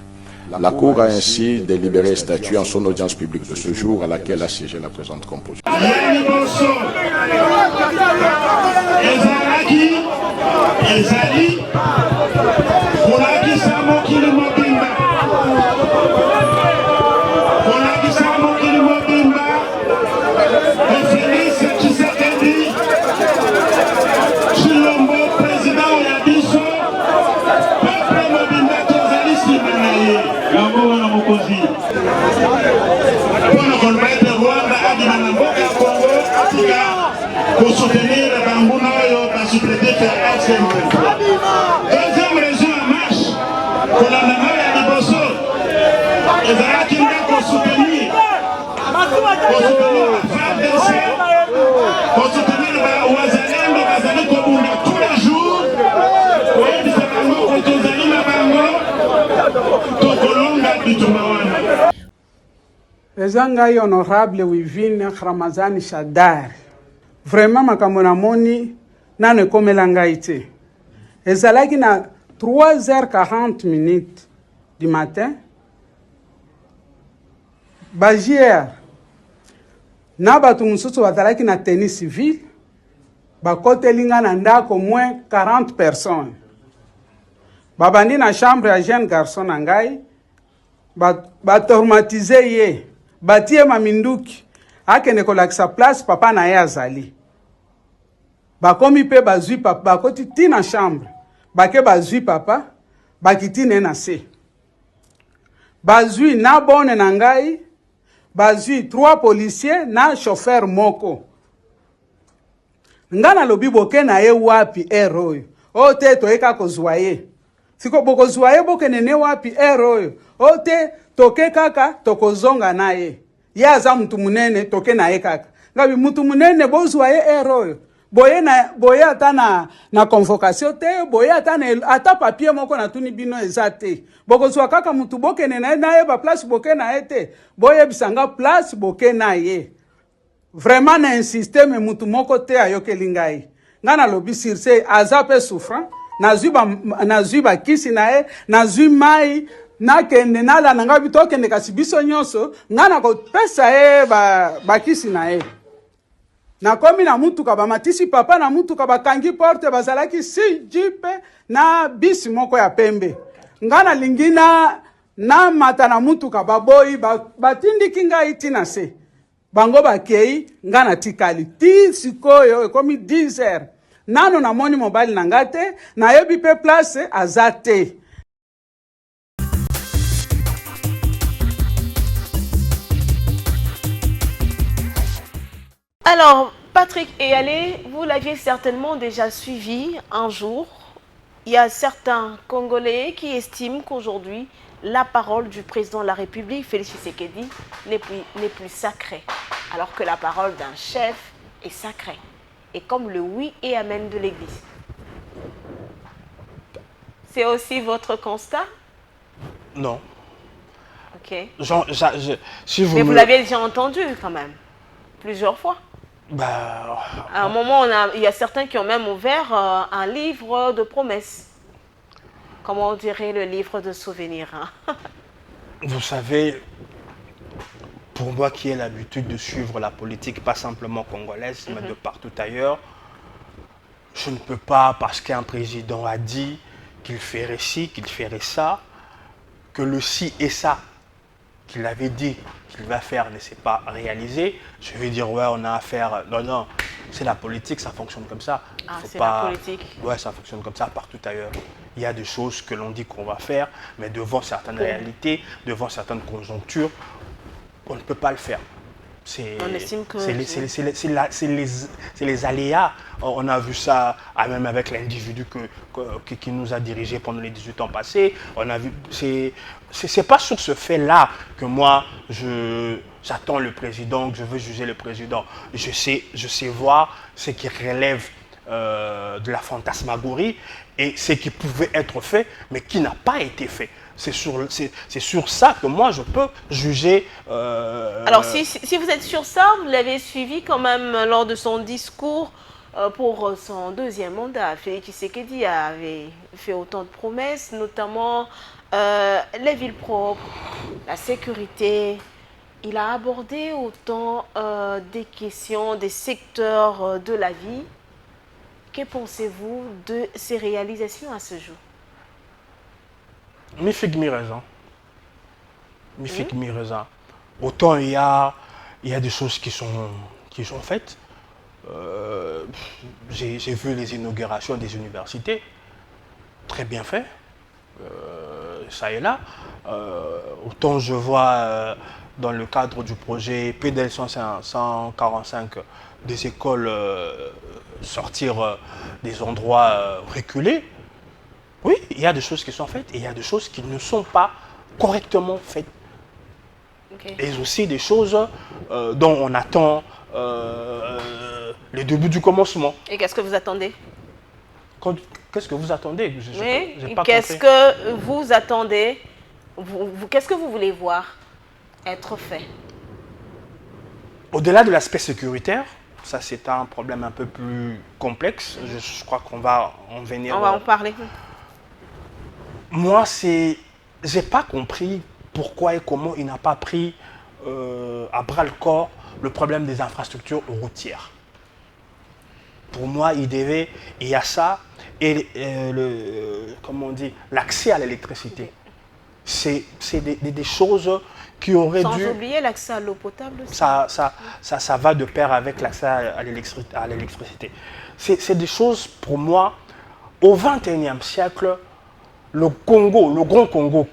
La Cour a ainsi délibéré et statué en son audience publique de ce jour à laquelle a siégé la présente composition. Pour soutenir Banguna et supléter deuxième région en marche, pour la mémoire de Bosso, et voilà qu'il va pour soutenir Ouazalendo, Bazali Kobunda tous les jours, pour être différemment contre Zalina Bango, Tokolonga Bitumawana. Ezangai honorable Wivine Ramazani Shadari. Vraiment, makambo namoni nane komela ngai te. Ezalaki na 3h40 du matin. Bajier na batu mususu bazalaki na tenue civile. Bakoteli nga na ndako moins 40 personnes. Babandi na chambre ya jeune garçon na ngai. Batraumatize ye. Batie maminduki. Akende kolakisa place papa na ye azali. Bakomi pe bazui papa, bakoti ti na chambre. Bake bazui papa, bakiti ne na se. Bazui na bone na ngai, bazui 3 policiers na chauffeur moko. Ngana lobi boke na ye wapi eroyo. O te toeka kozwa ye. Siko boko zwa ye boke nene wapi eroyo. O te toke kaka tokozonga na ye. Ye aza mtu munene toke na ye kaka. Ngabi mtu munene bozwa ye eroyo. Boye ata na convocation te, boye ata papier moko na tuni bino ezate. Boko zwa kaka mtu boke na ye ba place boke na ye te. Boye bisanga place boke na ye. Vraiment na insister me mtu moko te ayoke lingai. Ngana lobi sirse azape souffrant, na zuba kisi na ye, na mai na kende nala nanga bitoke ne kasibiso nyonso, ngana ko pesa ye ba kisi na ye. Na komi na mutuka ba matisi papa na mutuka ba kangi porte bazalaki si jipe na bisi moko ya pembe. Ngana lingina na mata na mutuka baboyi batindiki ngai tina se bango bakei nga na tikali ti sikoyo ekomi 10 heures nano namoni mobali na nga te nayebi pe place aza te. Alors, Patrick Eyalé, vous l'aviez certainement déjà suivi un jour. Il y a certains Congolais qui estiment qu'aujourd'hui, la parole du président de la République, Félix Tshisekedi, n'est plus sacrée, alors que la parole d'un chef est sacrée, et comme le oui et amen de l'Église. C'est aussi votre constat? Non. Ok. Si vous Mais vous l'avez déjà entendu quand même, plusieurs fois. Bah, à un moment, il y a certains qui ont même ouvert un livre de promesses. Comment on dirait le livre de souvenirs, hein? Vous savez, pour moi qui ai l'habitude de suivre la politique, pas simplement congolaise, mais de partout ailleurs, je ne peux pas, parce qu'un président a dit qu'il ferait ci, qu'il ferait ça, que le ci et ça qu'il avait dit qu'il va faire ne s'est pas réalisé, je vais dire ouais, on a affaire. Non, non, c'est la politique, ça fonctionne comme ça. Ah, c'est la politique. Ouais, ça fonctionne comme ça partout ailleurs. Il y a des choses que l'on dit qu'on va faire, mais devant certaines réalités, devant certaines conjonctures, on ne peut pas le faire. On estime que c'est les aléas. On a vu ça même avec l'individu qui nous a dirigés pendant les 18 ans passés. On a vu, c'est pas sur ce fait-là que moi j'attends le président, que je veux juger le président. Je sais voir ce qui relève de la fantasmagorie et ce qui pouvait être fait, mais qui n'a pas été fait. C'est sur ça que moi je peux juger. Alors si vous êtes sur ça, vous l'avez suivi quand même lors de son discours pour son deuxième mandat. Félix Tshisekedi avait fait autant de promesses, notamment les villes propres, la sécurité. Il a abordé autant des questions, des secteurs de la vie. Que pensez-vous de ces réalisations à ce jour? Mi-figue, mi-raisin. Mi-figue, mi-raisin. Autant il y a des choses qui sont faites. J'ai vu les inaugurations des universités. Très bien fait. Ça et là. Autant je vois dans le cadre du projet PDL 145 des écoles sortir des endroits reculés. Oui, il y a des choses qui sont faites et il y a des choses qui ne sont pas correctement faites. Okay. Et aussi des choses dont on attend le début du commencement. Et qu'est-ce que vous attendez? Qu'est-ce que vous attendez? Qu'est-ce que vous attendez? Qu'est-ce que vous voulez voir être fait? Au-delà de l'aspect sécuritaire, ça c'est un problème un peu plus complexe. Je crois qu'on va en venir. On va en parler. Moi, j'ai pas compris pourquoi et comment il n'a pas pris à bras le corps le problème des infrastructures routières. Pour moi, il y a ça et comment on dit, l'accès à l'électricité. C'est des choses qui auraient dû... Sans oublier l'accès à l'eau potable. Ça va de pair avec l'accès à l'électricité. C'est des choses, pour moi, au XXIe siècle, le Congo, le grand Congo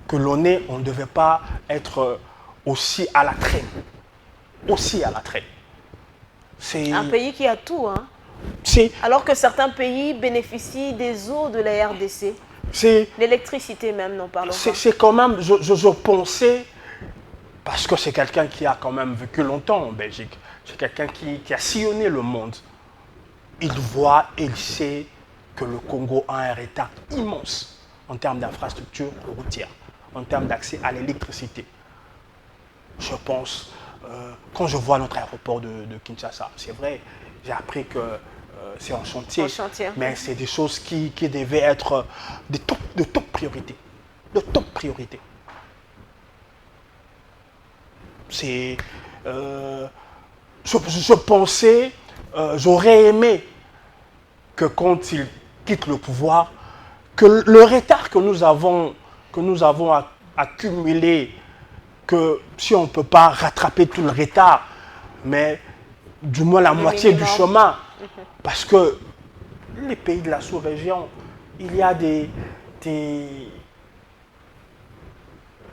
que l'on est, on ne devait pas être aussi à la traîne. Aussi à la traîne. C'est un pays qui a tout, hein. Alors que certains pays bénéficient des eaux de la RDC. L'électricité même, n'en parlons pas. C'est quand même, je pensais, parce que c'est quelqu'un qui a quand même vécu longtemps en Belgique, c'est quelqu'un qui a sillonné le monde. Il voit et il sait que le Congo a un retard immense en termes d'infrastructures routières, en termes d'accès à l'électricité. Je pense, quand je vois notre aéroport de Kinshasa, c'est vrai, j'ai appris que c'est en chantier, mais c'est des choses qui devaient être de top priorité. De top priorité. C'est... je pensais, j'aurais aimé que quand il quitte le pouvoir, que le retard que nous avons que nous avons accumulé, que si on ne peut pas rattraper tout le retard, mais du moins la moitié du chemin, parce que les pays de la sous-région, il y a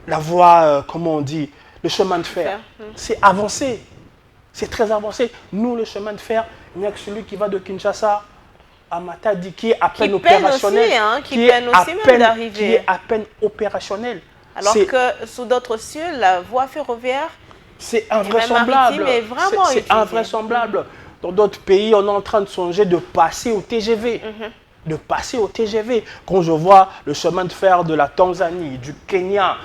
la voie, comment on dit, le chemin de fer, c'est avancé, c'est très avancé. Nous, le chemin de fer, il n'y a que celui qui va de Kinshasa à Matadi, qui est à peine opérationnel, qui peine aussi même d'arriver. Qui est à peine opérationnel. Alors que sous d'autres cieux, la voie ferroviaire, c'est invraisemblable. C'est invraisemblable. Dans d'autres pays, on est en train de songer de passer au TGV. De passer au TGV. Quand je vois le chemin de fer de la Tanzanie, du Kenya,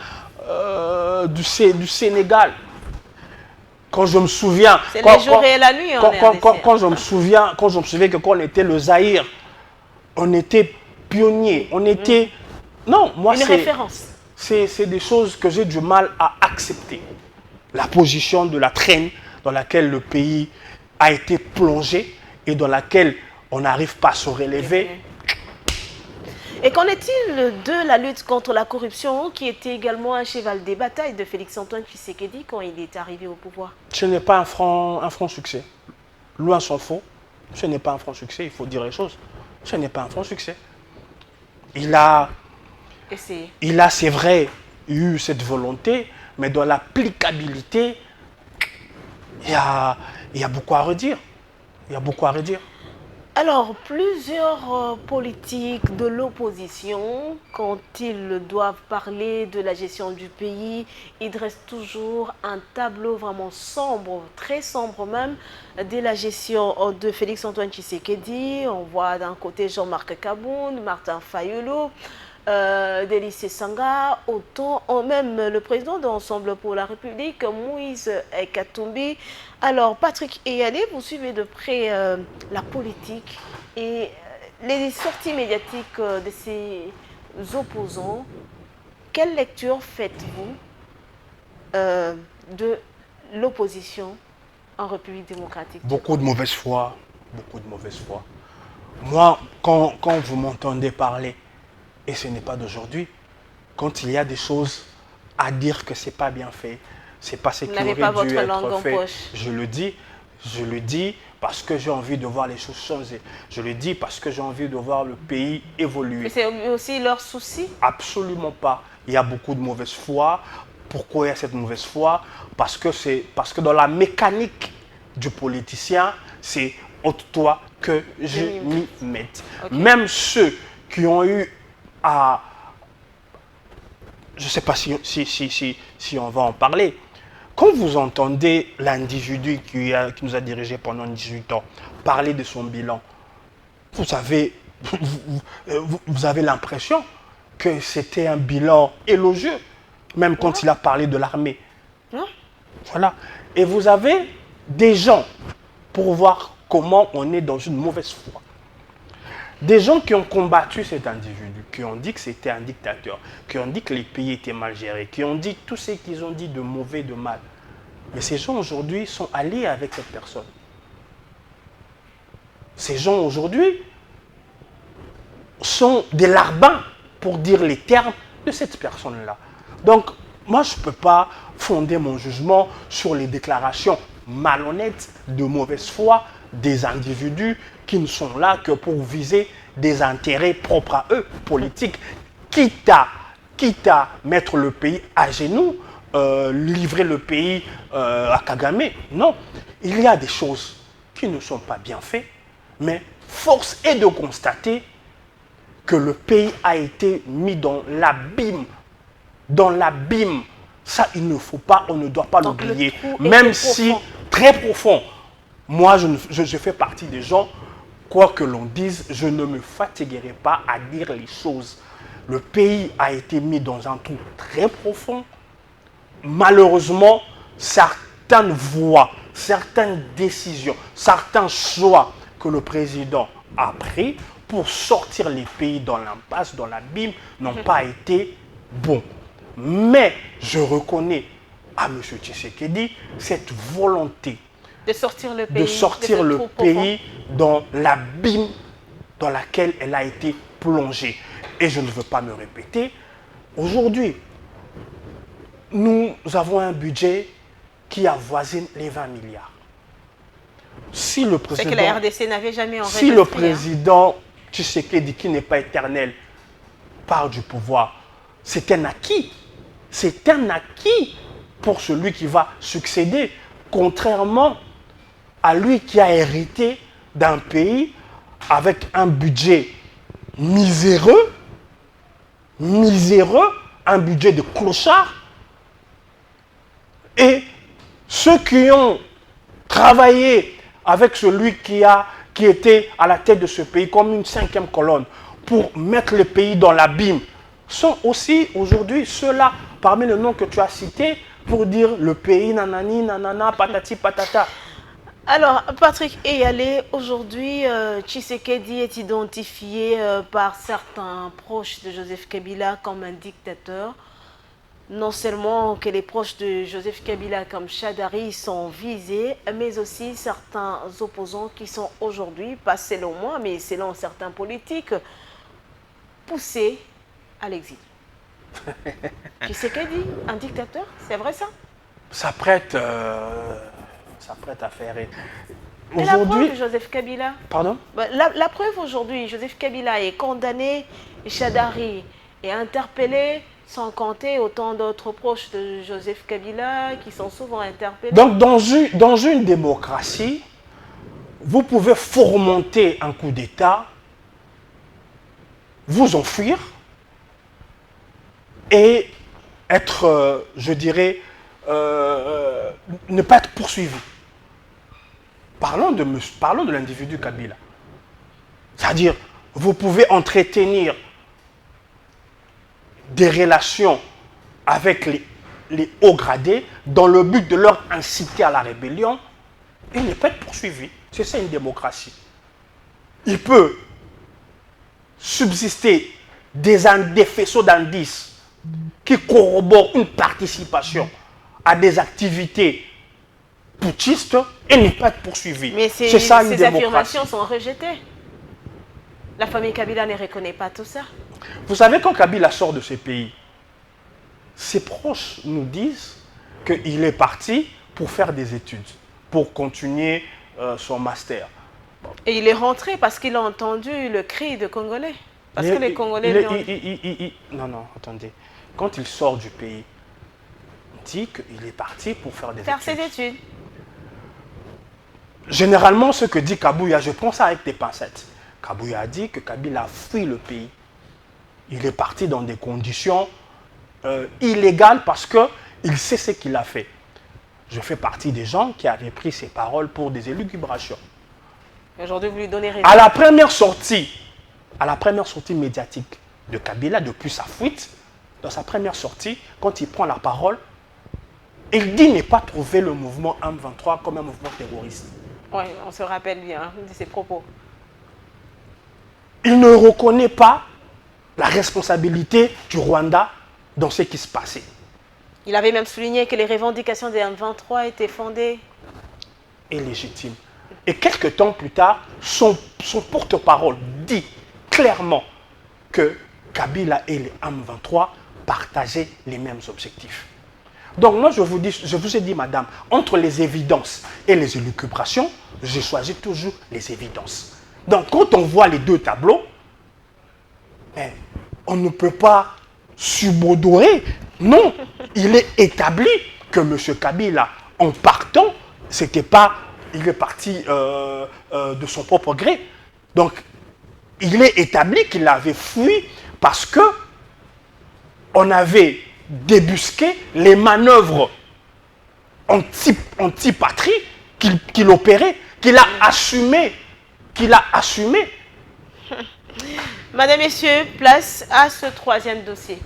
du Sénégal, quand je me souviens... C'est les jours et la nuit, quand je me souviens que quand on était le Zaïre, on était pionnier, on était... Non, moi une référence. C'est des choses que j'ai du mal à accepter. La position de la traîne dans laquelle le pays a été plongé et dans laquelle on n'arrive pas à se relever. Et qu'en est-il de la lutte contre la corruption qui était également un cheval de bataille de Félix-Antoine Tshisekedi quand il est arrivé au pouvoir? Ce n'est pas un franc succès. Loin s'en faut. Ce n'est pas un franc succès, il faut dire les choses. Ce n'est pas un franc succès. Il a, c'est vrai, eu cette volonté, mais dans l'applicabilité, il y a beaucoup à redire. Il y a beaucoup à redire. Alors, plusieurs politiques de l'opposition, quand ils doivent parler de la gestion du pays, ils dressent toujours un tableau vraiment sombre, très sombre même, de la gestion de Félix-Antoine Tshisekedi. On voit d'un côté Jean-Marc Kaboun, Martin Fayulu, Délice Sanga, autant même le président d'Ensemble pour la République, Moïse Katumbi. Alors, Patrick Eyalé, vous suivez de près la politique et les sorties médiatiques de ces opposants. Quelle lecture faites-vous de l'opposition en République démocratique? Beaucoup de mauvaise foi, beaucoup de mauvaise foi. Moi, quand vous m'entendez parler, et ce n'est pas d'aujourd'hui, quand il y a des choses à dire que ce n'est pas bien fait, c'est pas ce qui aurait dû être fait, je le dis parce que j'ai envie de voir les choses changer. Je le dis parce que j'ai envie de voir le pays évoluer. Mais c'est aussi leur souci? Absolument pas. Il y a beaucoup de mauvaise foi. Pourquoi il y a cette mauvaise foi? Parce que dans la mécanique du politicien, c'est ôte-toi que je m'y mette. Okay. Même ceux qui ont eu à... Je ne sais pas si on va en parler. Quand vous entendez l'individu qui nous a dirigés pendant 18 ans parler de son bilan, vous avez l'impression que c'était un bilan élogieux, même quand il a parlé de l'armée. Voilà. Et vous avez des gens, pour voir comment on est dans une mauvaise foi, des gens qui ont combattu cet individu, qui ont dit que c'était un dictateur, qui ont dit que les pays étaient mal gérés, qui ont dit tout ce qu'ils ont dit de mauvais, de mal. Mais ces gens aujourd'hui sont alliés avec cette personne. Ces gens aujourd'hui sont des larbins, pour dire les termes de cette personne-là. Donc, moi, je ne peux pas fonder mon jugement sur les déclarations malhonnêtes, de mauvaise foi, des individus qui ne sont là que pour viser des intérêts propres à eux, politiques, quitte à mettre le pays à genoux, livrer le pays à Kagame. Non, il y a des choses qui ne sont pas bien faites, mais force est de constater que le pays a été mis dans l'abîme. Dans l'abîme. Ça, il ne faut pas, on ne doit pas l'oublier. Même si, très profond, moi, je fais partie des gens, quoi que l'on dise, je ne me fatiguerai pas à dire les choses. Le pays a été mis dans un trou très profond. Malheureusement, certaines voies, certaines décisions, certains choix que le président a pris pour sortir les pays dans l'impasse, dans l'abîme, n'ont pas été bons. Mais je reconnais à M. Tshisekedi cette volonté de sortir le pays dans l'abîme dans laquelle elle a été plongée. Et je ne veux pas me répéter, Aujourd'hui, nous avons un budget qui avoisine les 20 milliards. Si le président... C'est que la RDC n'avait jamais enregistré. Si le président Tshisekedi, qui n'est pas éternel, part du pouvoir, c'est un acquis. C'est un acquis pour celui qui va succéder, contrairement à lui qui a hérité d'un pays avec un budget miséreux, un budget de clochard. Et ceux qui ont travaillé avec celui qui était à la tête de ce pays comme une 5e colonne pour mettre le pays dans l'abîme sont aussi aujourd'hui ceux-là parmi les noms que tu as cités pour dire le pays nanani nanana patati patata. Alors, Patrick Eyalé, aujourd'hui, Tshisekedi est identifié par certains proches de Joseph Kabila comme un dictateur. Non seulement que les proches de Joseph Kabila comme Chadari sont visés, mais aussi certains opposants qui sont aujourd'hui, pas selon moi, mais selon certains politiques, poussés à l'exil. Tshisekedi, un dictateur, c'est vrai ça? Ça prête à faire. Et la preuve, Joseph Kabila. Pardon? La preuve aujourd'hui, Joseph Kabila est condamné, Chadari est interpellé, sans compter autant d'autres proches de Joseph Kabila qui sont souvent interpellés. Donc, dans une démocratie, vous pouvez fomenter un coup d'État, vous enfuir et être, je dirais, ne pas être poursuivi. Parlons de l'individu Kabila. C'est-à-dire, vous pouvez entretenir des relations avec les hauts gradés dans le but de leur inciter à la rébellion et ne pas être poursuivi. C'est ça une démocratie. Il peut subsister des faisceaux d'indices qui corroborent une participation à des activités putschistes et ne pas être poursuivi. Mais ces affirmations sont rejetées. La famille Kabila ne reconnaît pas tout ça. Vous savez, quand Kabila sort de ce pays, ses proches nous disent qu'il est parti pour faire des études, pour continuer son master. Bon. Et il est rentré parce qu'il a entendu le cri de Congolais. Parce que les Congolais... Non, attendez. Quand il sort du pays, on dit qu'il est parti pour faire des études. Faire ses études. Généralement, ce que dit Kabouya, je prends ça avec des pincettes. Kabouya a dit que Kabila a fui le pays. Il est parti dans des conditions illégales parce qu'il sait ce qu'il a fait. Je fais partie des gens qui avaient pris ces paroles pour des élucubrations. Aujourd'hui, vous lui donnez raison. À la première sortie médiatique de Kabila, depuis sa fuite, dans sa première sortie, quand il prend la parole, il dit ne pas trouver le mouvement M23 comme un mouvement terroriste. Oui, on se rappelle bien de ses propos. Il ne reconnaît pas la responsabilité du Rwanda dans ce qui se passait. Il avait même souligné que les revendications des M23 étaient fondées et légitimes. Et quelques temps plus tard, son porte-parole dit clairement que Kabila et les M23 partageaient les mêmes objectifs. Donc moi, je vous ai dit, madame, entre les évidences et les élucubrations, j'ai choisi toujours les évidences. Donc quand on voit les deux tableaux, on ne peut pas subodorer. Non, il est établi que M. Kabila, en partant, il est parti de son propre gré. Donc, il est établi qu'il avait fui parce que on avait débusqué les manœuvres anti-patrie qu'il opérait, qu'il a assumé. Madame, Messieurs, place à ce troisième dossier.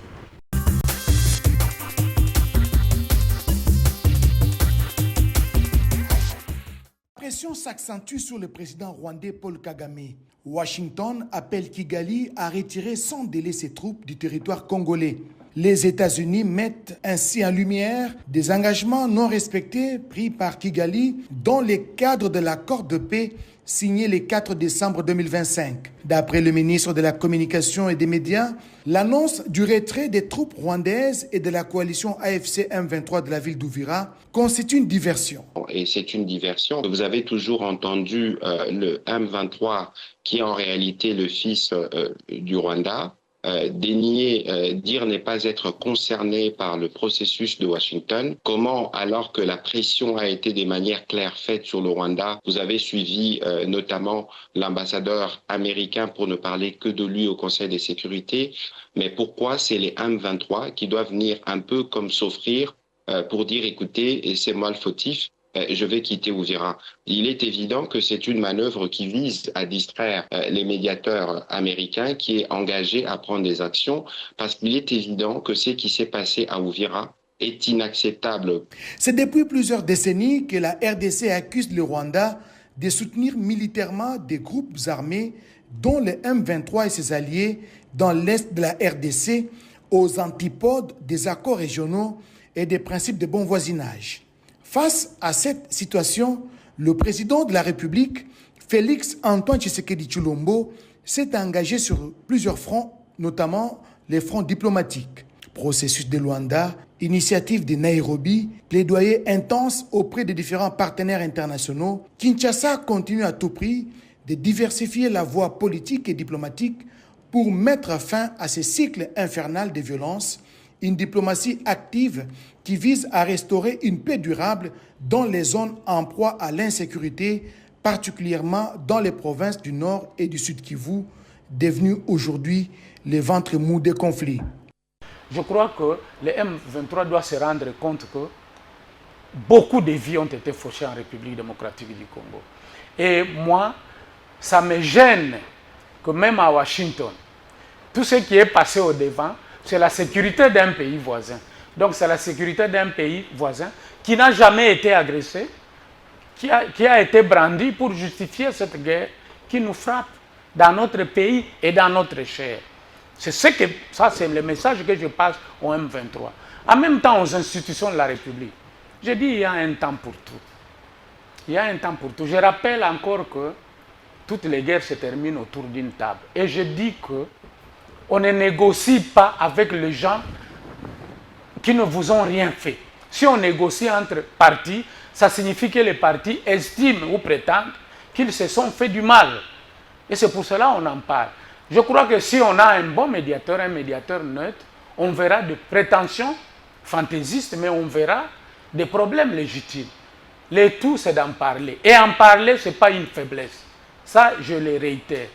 La pression s'accentue sur le président rwandais Paul Kagame. Washington appelle Kigali à retirer sans délai ses troupes du territoire congolais. Les États-Unis mettent ainsi en lumière des engagements non respectés pris par Kigali dans le cadre de l'accord de paix signé le 4 décembre 2025. D'après le ministre de la Communication et des Médias, l'annonce du retrait des troupes rwandaises et de la coalition AFC M23 de la ville d'Uvira constitue une diversion. Et c'est une diversion. Vous avez toujours entendu le M23, qui est en réalité le fils du Rwanda, dénier, dire ne pas être concerné par le processus de Washington. Comment, alors que la pression a été de manière claire faite sur le Rwanda, vous avez suivi notamment l'ambassadeur américain, pour ne parler que de lui au Conseil de sécurité, mais pourquoi c'est les M23 qui doivent venir un peu comme s'offrir pour dire écoutez, c'est moi le fautif, je vais quitter Uvira. Il est évident que c'est une manœuvre qui vise à distraire les médiateurs américains, qui est engagé à prendre des actions, parce qu'il est évident que ce qui s'est passé à Uvira est inacceptable. C'est depuis plusieurs décennies que la RDC accuse le Rwanda de soutenir militairement des groupes armés, dont le M23 et ses alliés, dans l'est de la RDC, aux antipodes des accords régionaux et des principes de bon voisinage. Face à cette situation, le président de la République, Félix Antoine Tshisekedi Tshilombo, s'est engagé sur plusieurs fronts, notamment les fronts diplomatiques. Processus de Luanda, initiative de Nairobi, plaidoyer intense auprès des différents partenaires internationaux. Kinshasa continue à tout prix de diversifier la voie politique et diplomatique pour mettre fin à ce cycle infernal de violence, une diplomatie active qui vise à restaurer une paix durable dans les zones en proie à l'insécurité, particulièrement dans les provinces du Nord et du Sud Kivu, devenues aujourd'hui les ventres mous des conflits. Je crois que le M23 doit se rendre compte que beaucoup de vies ont été fauchées en République démocratique du Congo. Et moi, ça me gêne que même à Washington, tout ce qui est passé au devant, c'est la sécurité d'un pays voisin. Donc c'est la sécurité d'un pays voisin qui n'a jamais été agressé, qui a été brandi pour justifier cette guerre qui nous frappe dans notre pays et dans notre chair. C'est le message que je passe au M23. En même temps, aux institutions de la République. Je dis il y a un temps pour tout. Il y a un temps pour tout. Je rappelle encore que toutes les guerres se terminent autour d'une table. Et je dis que on ne négocie pas avec les gens qui ne vous ont rien fait. Si on négocie entre partis, ça signifie que les partis estiment ou prétendent qu'ils se sont fait du mal. Et c'est pour cela qu'on en parle. Je crois que si on a un bon médiateur, un médiateur neutre, on verra des prétentions fantaisistes, mais on verra des problèmes légitimes. Le tout, c'est d'en parler. Et en parler, ce n'est pas une faiblesse. Ça, je le réitère.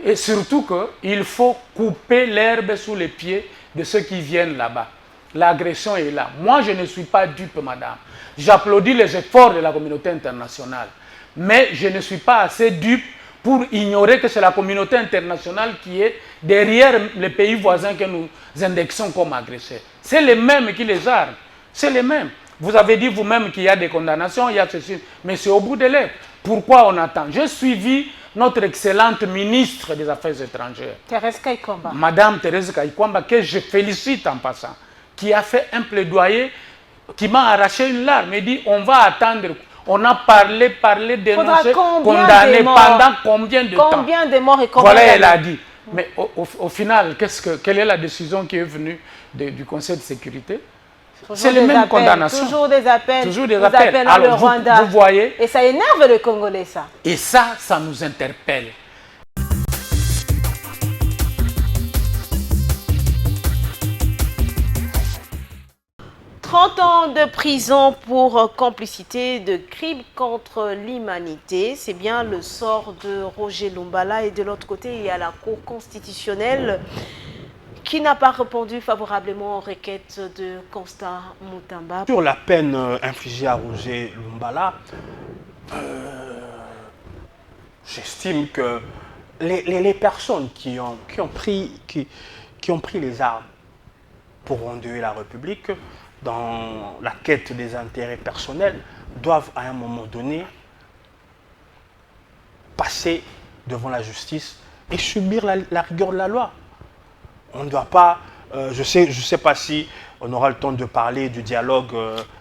Et surtout qu'il faut couper l'herbe sous les pieds de ceux qui viennent là-bas. L'agression est là. Moi, je ne suis pas dupe, madame. J'applaudis les efforts de la communauté internationale. Mais je ne suis pas assez dupe pour ignorer que c'est la communauté internationale qui est derrière les pays voisins que nous indexons comme agresseurs. C'est les mêmes qui les arment. C'est les mêmes. Vous avez dit vous-même qu'il y a des condamnations, il y a ceci. Mais c'est au bout de l'œil. Pourquoi on attend? J'ai suivi notre excellente ministre des Affaires étrangères, Thérèse Kaikwamba. Madame Thérèse Kaikwamba, que je félicite en passant, qui a fait un plaidoyer qui m'a arraché une larme. Il dit, on va attendre. On a parlé, dénoncé, condamné pendant combien de temps? Combien de morts et combien Voilà, elle a dit. Mais au final, quelle est la décision qui est venue du Conseil de sécurité? C'est les mêmes condamnations. Toujours des appels. Toujours des appels. Alors, le Rwanda. Vous voyez. Et ça énerve les Congolais, ça. Et ça nous interpelle. « 30 ans de prison pour complicité de crimes contre l'humanité. C'est bien le sort de Roger Lumbala. Et de l'autre côté, il y a la Cour constitutionnelle qui n'a pas répondu favorablement aux requêtes de Constant Mutamba. Sur la peine infligée à Roger Lumbala, j'estime que les personnes qui ont pris les armes pour endeuiller la République dans la quête des intérêts personnels doivent à un moment donné passer devant la justice et subir la rigueur de la loi. On ne doit pas, je sais pas si on aura le temps de parler du dialogue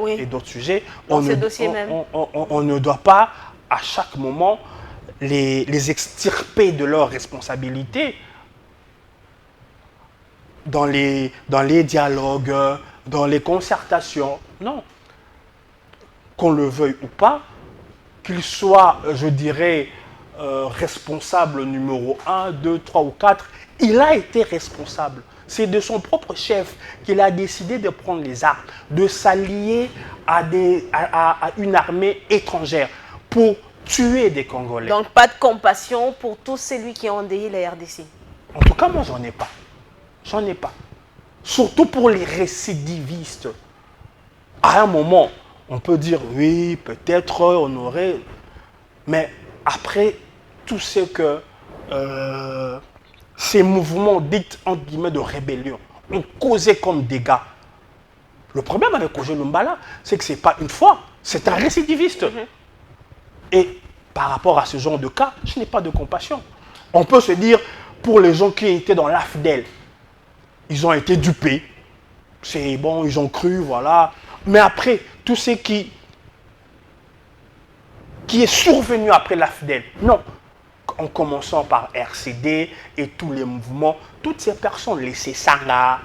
et d'autres sujets. On ne doit pas à chaque moment les extirper de leurs responsabilités dans les dialogues, dans les concertations. Non. Qu'on le veuille ou pas, qu'il soit, je dirais, responsable numéro 1, 2, 3 ou 4, il a été responsable. C'est de son propre chef qu'il a décidé de prendre les armes, de s'allier à une armée étrangère pour tuer des Congolais. Donc pas de compassion pour tous celui qui a endeuillé la RDC. En tout cas, moi, j'en ai pas. J'en ai pas. Surtout pour les récidivistes. À un moment, on peut dire, oui, peut-être on aurait... Mais après, tout ce que ces mouvements dits, entre guillemets, de rébellion ont causé comme dégâts. Le problème avec Roger Lumbala, c'est que ce n'est pas une fois, c'est un récidiviste. Et par rapport à ce genre de cas, je n'ai pas de compassion. On peut se dire, pour les gens qui étaient dans l'AFDEL, ils ont été dupés. C'est bon, ils ont cru, voilà. Mais après, tout ce qui est survenu après l'AFDEL, non. En commençant par RCD et tous les mouvements, toutes ces personnes, les Sanga,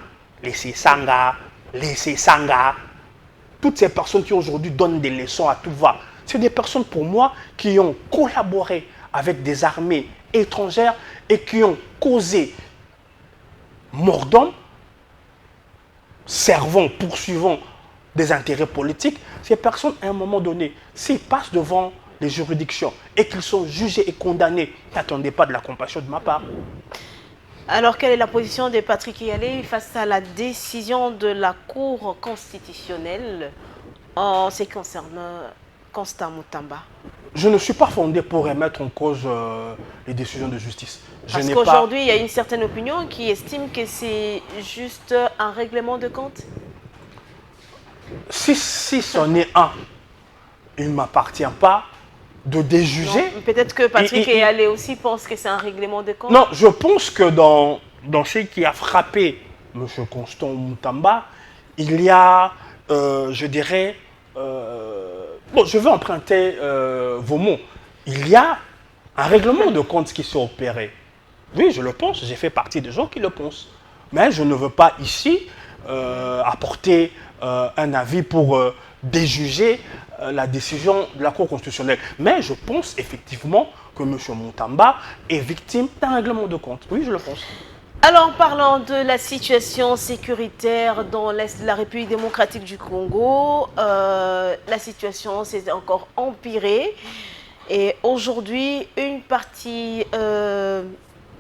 toutes ces personnes qui aujourd'hui donnent des leçons à tout va, c'est des personnes pour moi qui ont collaboré avec des armées étrangères et qui ont causé mort d'homme, servant, poursuivant des intérêts politiques. Ces personnes, à un moment donné, s'ils passent devant les juridictions et qu'ils sont jugés et condamnés, n'attendez pas de la compassion de ma part. Alors, quelle est la position de Patrick Iyalé face à la décision de la Cour constitutionnelle en ce qui concerne Constant Mutamba? Je ne suis pas fondé pour remettre en cause les décisions de justice. Parce qu'aujourd'hui, il y a une certaine opinion qui estime que c'est juste un règlement de compte. Si c'en est un, il ne m'appartient pas de déjuger. Peut-être que Patrick Iyalé aussi pense que c'est un règlement de compte. Non, je pense que dans ce qui a frappé M. Constant Mutamba, il y a, je dirais, bon, je vais emprunter vos mots. Il y a un règlement de compte qui s'est opéré. Oui, je le pense, j'ai fait partie des gens qui le pensent. Mais je ne veux pas ici apporter un avis pour déjuger la décision de la Cour constitutionnelle. Mais je pense effectivement que M. Mutamba est victime d'un règlement de compte. Oui, je le pense. Alors, parlant de la situation sécuritaire dans la République démocratique du Congo, la situation s'est encore empirée. Et aujourd'hui, une partie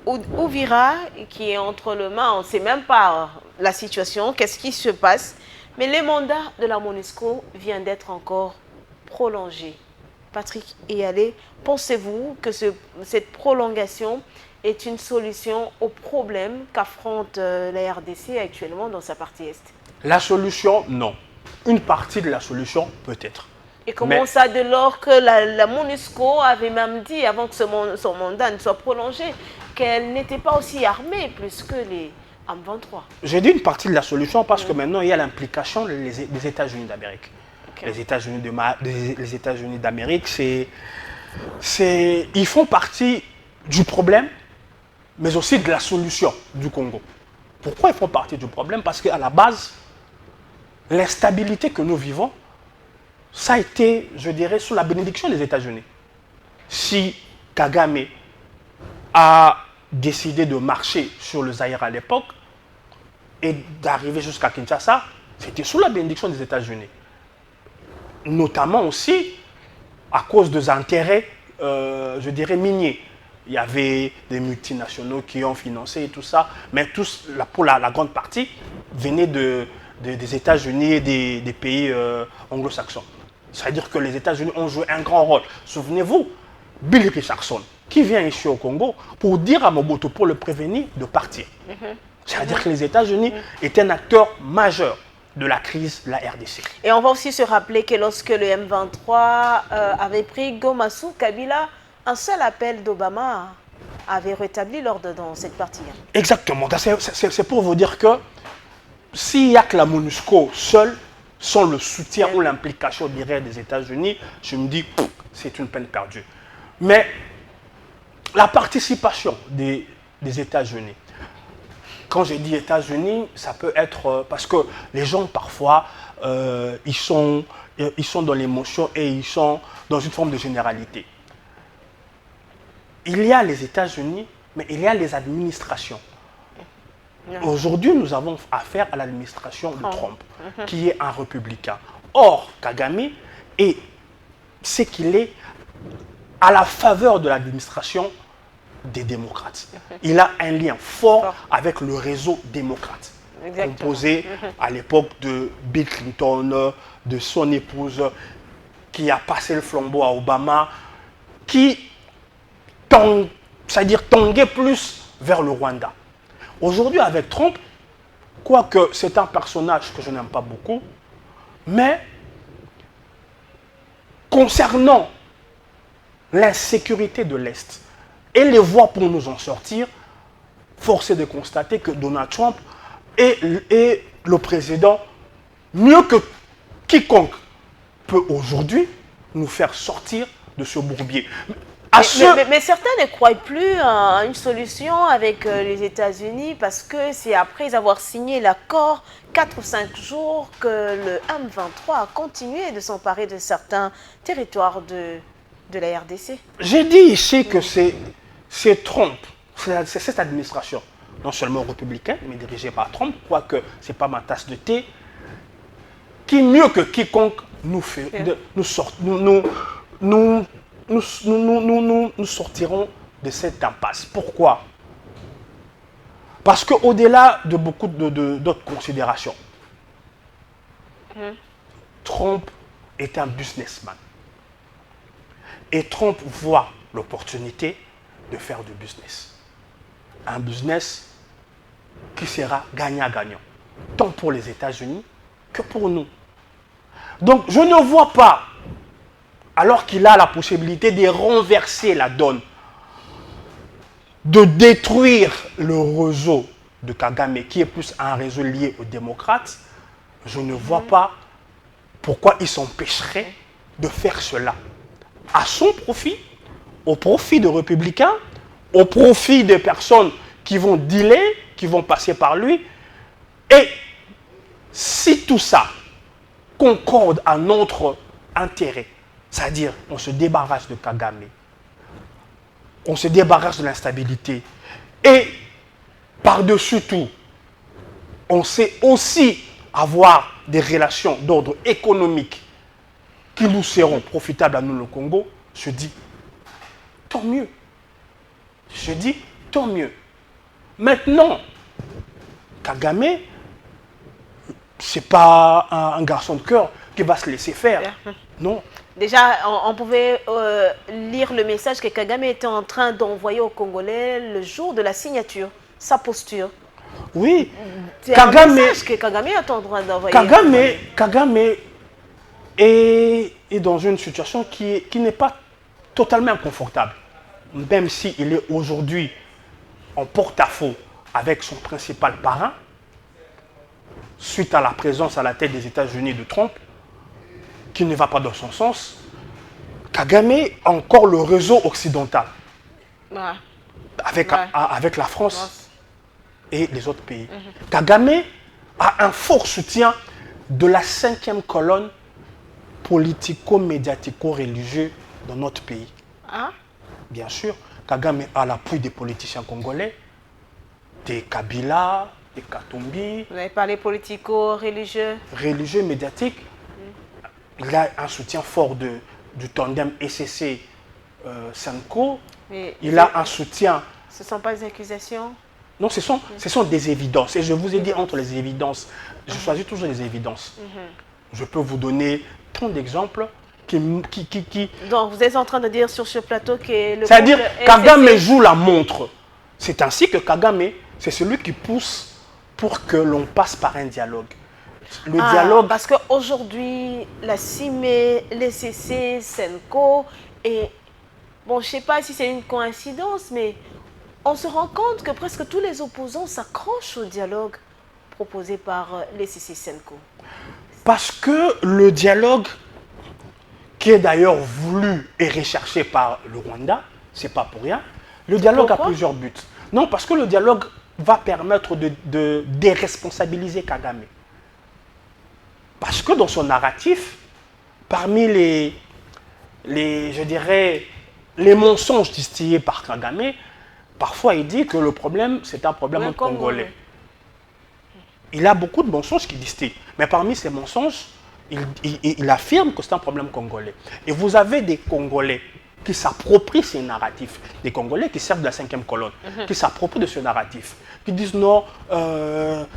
Ouvira qui est entre les mains, on ne sait même pas la situation, qu'est-ce qui se passe. Mais le mandat de la MONUSCO vient d'être encore prolongé. Patrick Iyalé, pensez-vous que cette prolongation est une solution au problème qu'affronte la RDC actuellement dans sa partie Est? La solution, non. Une partie de la solution, peut-être. Et comment ça, dès lors que la MONUSCO avait même dit, avant que son mandat ne soit prolongé, qu'elle n'était pas aussi armée plus que les M23? J'ai dit une partie de la solution parce que maintenant, il y a l'implication des États-Unis d'Amérique. Okay. Les États-Unis d'Amérique, ils font partie du problème, mais aussi de la solution du Congo. Pourquoi ils font partie du problème? Parce qu'à la base, l'instabilité que nous vivons, ça a été, je dirais, sous la bénédiction des États-Unis. Si Kagame a décidé de marcher sur le Zaïre à l'époque et d'arriver jusqu'à Kinshasa, c'était sous la bénédiction des États-Unis. Notamment aussi à cause des intérêts, je dirais, miniers. Il y avait des multinationaux qui ont financé et tout ça, mais tous, pour la grande partie, venaient des États-Unis et des pays anglo-saxons. C'est-à-dire que les États-Unis ont joué un grand rôle. Souvenez-vous, Bill Richardson, qui vient ici au Congo pour dire à Mobutu, pour le prévenir, de partir. C'est-à-dire que les États-Unis étaient un acteur majeur de la crise de la RDC. Et on va aussi se rappeler que lorsque le M23 avait pris Goma sous Kabila, un seul appel d'Obama avait rétabli l'ordre dans cette partie. Exactement. C'est pour vous dire que s'il n'y a que la MONUSCO seule, sans le soutien ou l'implication directe des États-Unis, je me dis c'est une peine perdue. Mais la participation des États-Unis. Quand je dis États-Unis, ça peut être parce que les gens parfois, ils sont dans l'émotion et ils sont dans une forme de généralité. Il y a les États-Unis, mais il y a les administrations. Aujourd'hui, nous avons affaire à l'administration de Trump, qui est un républicain. Or, Kagame, c'est qu'il est à la faveur de l'administration des démocrates. Il a un lien fort avec le réseau démocrate, composé à l'époque de Bill Clinton, de son épouse, qui a passé le flambeau à Obama, qui tanguait plus vers le Rwanda. Aujourd'hui, avec Trump, quoique c'est un personnage que je n'aime pas beaucoup, mais concernant l'insécurité de l'Est et les voies pour nous en sortir, force est de constater que Donald Trump est le président mieux que quiconque peut aujourd'hui nous faire sortir de ce bourbier. Mais certains ne croient plus à une solution avec les États-Unis parce que c'est après avoir signé l'accord 4 ou 5 jours que le M23 a continué de s'emparer de certains territoires de la RDC. J'ai dit ici que c'est Trump, c'est cette administration, non seulement républicaine, mais dirigée par Trump, quoique ce n'est pas ma tasse de thé, qui mieux que quiconque nous sortirons de cette impasse. Pourquoi? Parce qu'au-delà de beaucoup d'autres considérations, Trump est un businessman. Et Trump voit l'opportunité de faire du business. Un business qui sera gagnant-gagnant, tant pour les États-Unis que pour nous. Donc je ne vois pas, alors qu'il a la possibilité de renverser la donne, de détruire le réseau de Kagame, qui est plus un réseau lié aux démocrates, je ne vois pas pourquoi il s'empêcherait de faire cela. À son profit, au profit des républicains, au profit des personnes qui vont dealer, qui vont passer par lui. Et si tout ça concorde à notre intérêt, c'est-à-dire on se débarrasse de Kagame, on se débarrasse de l'instabilité, et par-dessus tout, on sait aussi avoir des relations d'ordre économique qui nous seront profitables à nous, le Congo, je dis, tant mieux. Je dis, tant mieux. Maintenant, Kagame, ce n'est pas un garçon de cœur qui va se laisser faire. Non. Déjà, on pouvait lire le message que Kagame était en train d'envoyer aux Congolais le jour de la signature, sa posture. Oui. C'est un message que Kagame est en train d'envoyer. Kagame est dans une situation qui n'est pas totalement inconfortable. Même s'il est aujourd'hui en porte-à-faux avec son principal parrain, suite à la présence à la tête des États-Unis de Trump, qui ne va pas dans son sens, Kagame a encore le réseau occidental, avec la France et les autres pays. Kagame a un fort soutien de la 5e colonne politico-médiatico-religieux dans notre pays. Bien sûr, Kagame a l'appui des politiciens congolais, des Kabila, des Katumbi. Vous avez parlé politico-religieux. Religieux, médiatique. Il a un soutien fort du tandem ECC-Senko. Il a un soutien... Ce ne sont pas des accusations? Non, ce sont des évidences. Et je vous ai dit entre les évidences, je choisis toujours les évidences. Je peux vous donner tant d'exemples qui... Donc, vous êtes en train de dire sur ce plateau que... C'est-à-dire, Kagame joue la montre. C'est ainsi que Kagame, c'est celui qui pousse pour que l'on passe par un dialogue. Le dialogue... Parce qu'aujourd'hui, la CIME, l'ECC, Senko, et... Bon, je ne sais pas si c'est une coïncidence, mais on se rend compte que presque tous les opposants s'accrochent au dialogue proposé par l'ECC Senko. Parce que le dialogue, qui est d'ailleurs voulu et recherché par le Rwanda, ce n'est pas pour rien, Le dialogue Pourquoi? a plusieurs buts. Non, parce que le dialogue va permettre de déresponsabiliser Kagame. Parce que dans son narratif, parmi je dirais, les mensonges distillés par Kagame, parfois il dit que le problème, c'est un problème congolais. Il a beaucoup de mensonges qu'il distille. Mais parmi ces mensonges, il affirme que c'est un problème congolais. Et vous avez des Congolais qui s'approprient ces narratifs, des Congolais qui servent de la 5e colonne, qui s'approprient de ce narratif, qui disent non,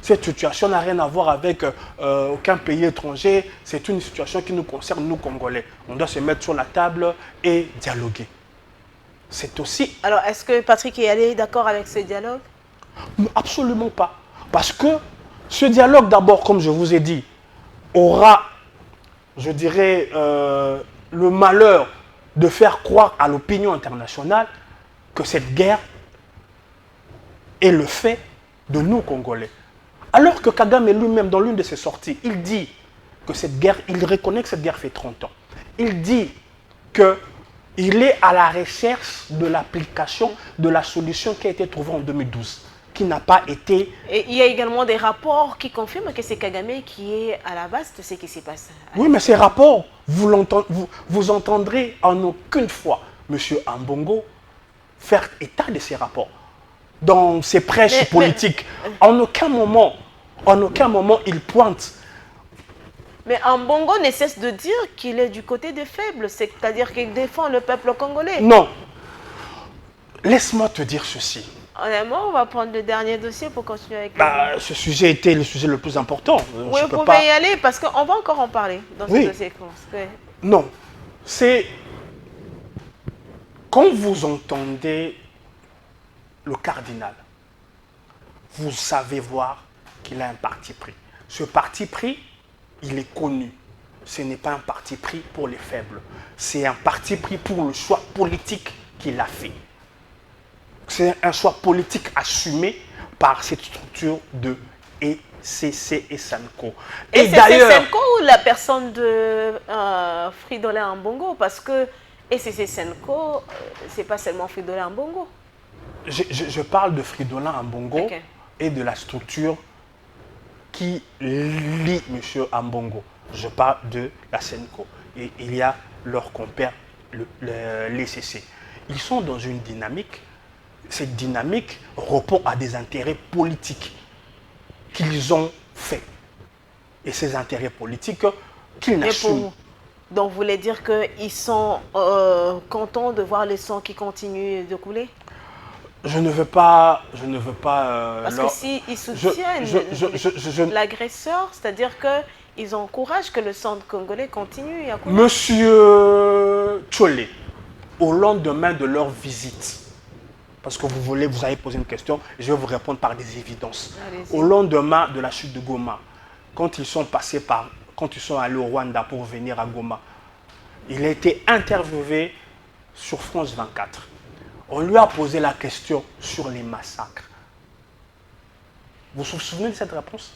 cette situation n'a rien à voir avec aucun pays étranger, c'est une situation qui nous concerne, nous Congolais. On doit se mettre sur la table et dialoguer. C'est aussi... Alors, est-ce que Patrick est allé d'accord avec ce dialogue? Absolument pas. Parce que ce dialogue, d'abord, comme je vous ai dit, aura, je dirais, le malheur de faire croire à l'opinion internationale que cette guerre est le fait de nous, Congolais. Alors que Kagame lui-même, dans l'une de ses sorties, il dit que cette guerre, il reconnaît que cette guerre fait 30 ans. Il dit qu'il est à la recherche de l'application de la solution qui a été trouvée en 2012, qui n'a pas été... Et il y a également des rapports qui confirment que c'est Kagame qui est à la base de ce qui s'est passé. Oui, mais ces rapports, vous entendrez en aucune fois M. Ambongo faire état de ces rapports. Dans ses prêches politiques, en aucun moment, il pointe. Mais Ambongo ne cesse de dire qu'il est du côté des faibles, c'est-à-dire qu'il défend le peuple congolais. Non. Laisse-moi te dire ceci. Honnêtement, on va prendre le dernier dossier pour continuer avec ce sujet était le sujet le plus important. Oui, vous pouvez y aller parce qu'on va encore en parler dans ce dossier. Non, c'est... Quand vous entendez le cardinal, vous savez voir qu'il a un parti pris. Ce parti pris, il est connu. Ce n'est pas un parti pris pour les faibles. C'est un parti pris pour le choix politique qu'il a fait. C'est un choix politique assumé par cette structure de ECC et Senko. Et d'ailleurs, c'est Senko ou la personne de Fridolin Ambongo? Parce que ECC Senko, c'est pas seulement Fridolin Ambongo. Je parle de Fridolin Ambongo et de la structure qui lie M. Ambongo. Je parle de la Senko. Et il y a leur compère, l'ECC. Ils sont dans une dynamique. Cette dynamique répond à des intérêts politiques qu'ils ont faits. Et ces intérêts politiques qu'ils n'assument. Donc vous voulez dire qu'ils sont contents de voir le sang qui continue de couler? Je ne veux pas... Parce que s'ils soutiennent l'agresseur, c'est-à-dire qu'ils encouragent que le sang congolais continue à couler. Monsieur Tcholé, au lendemain de leur visite, parce que vous avez posé une question, je vais vous répondre par des évidences. Au lendemain de la chute de Goma, quand ils sont allés au Rwanda pour venir à Goma, il a été interviewé sur France 24. On lui a posé la question sur les massacres. Vous vous souvenez de cette réponse?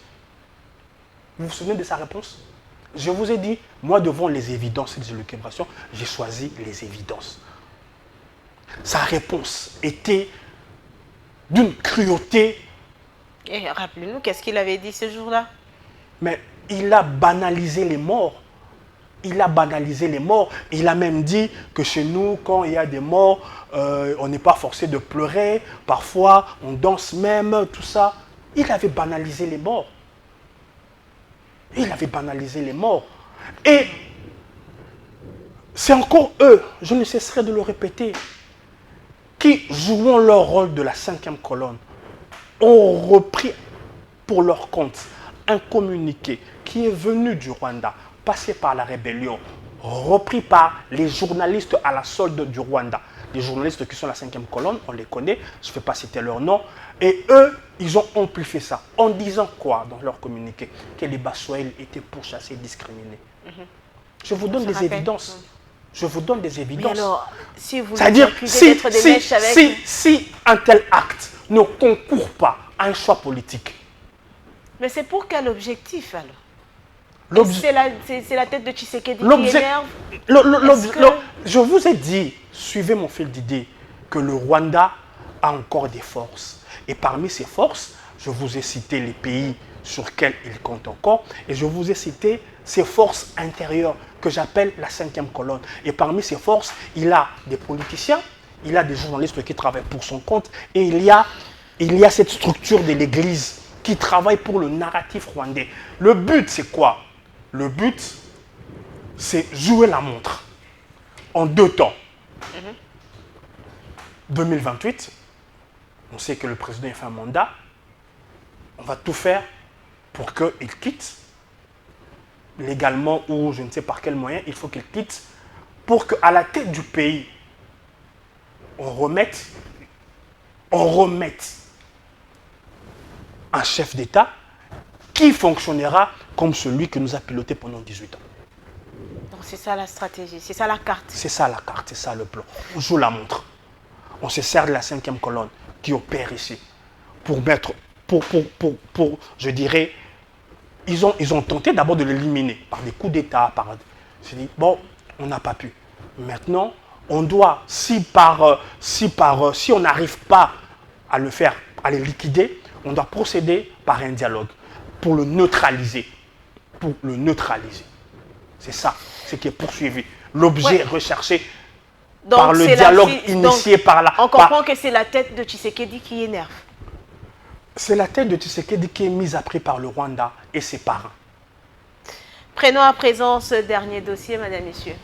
Vous vous souvenez de sa réponse? Je vous ai dit, moi devant les évidences et les élucubrations, j'ai choisi les évidences. Sa réponse était d'une cruauté. Et rappelez-nous, qu'est-ce qu'il avait dit ce jour-là? Mais il a banalisé les morts. Il a banalisé les morts. Il a même dit que chez nous, quand il y a des morts, on n'est pas forcé de pleurer. Parfois, on danse même, tout ça. Il avait banalisé les morts. Il avait banalisé les morts. Et c'est encore eux, je ne cesserai de le répéter, qui, jouant leur rôle de la 5e colonne, ont repris pour leur compte un communiqué qui est venu du Rwanda, passé par la rébellion, repris par les journalistes à la solde du Rwanda. Les journalistes qui sont la 5e colonne, on les connaît, je ne vais pas citer leur nom, et eux, ils ont amplifié ça, en disant quoi dans leur communiqué? Que les Baswahili étaient pourchassés et discriminés. Je vous donne des évidences. Je vous donne des évidences. Mais alors, si vous c'est-à-dire, si un tel acte ne concourt pas à un choix politique. Mais c'est pour quel objectif alors? C'est la tête de Tshisekedi qui énerve? Je vous ai dit, suivez mon fil d'idée, que le Rwanda a encore des forces. Et parmi ces forces, je vous ai cité les pays sur lesquels il compte encore, et je vous ai cité ces forces intérieures que j'appelle la 5e colonne. Et parmi ces forces, il a des politiciens, il a des journalistes qui travaillent pour son compte, et il y a cette structure de l'Église qui travaille pour le narratif rwandais. Le but, c'est quoi? Le but, c'est jouer la montre en 2 temps. 2028, on sait que le président fait un mandat, on va tout faire pour qu'il quitte, légalement ou je ne sais par quel moyen, il faut qu'il quitte, pour qu'à la tête du pays, on remette un chef d'État qui fonctionnera comme celui que nous a piloté pendant 18 ans. Donc c'est ça la stratégie, c'est ça la carte. C'est ça la carte, c'est ça le plan. On joue la montre. On se sert de la 5e colonne qui opère ici pour mettre, je dirais, ils ont tenté d'abord de l'éliminer par des coups d'État. J'ai dit, bon, on n'a pas pu. Maintenant, on doit, si on n'arrive pas à le faire, à les liquider, on doit procéder par un dialogue pour le neutraliser. C'est ça, ce qui est poursuivi. L'objet recherché par le dialogue initié par la... On comprend que c'est la tête de Tshisekedi qui énerve. C'est la tête de Tshisekedi qui est mise à prix par le Rwanda et ses parents. Prenons à présent ce dernier dossier, madame, messieurs.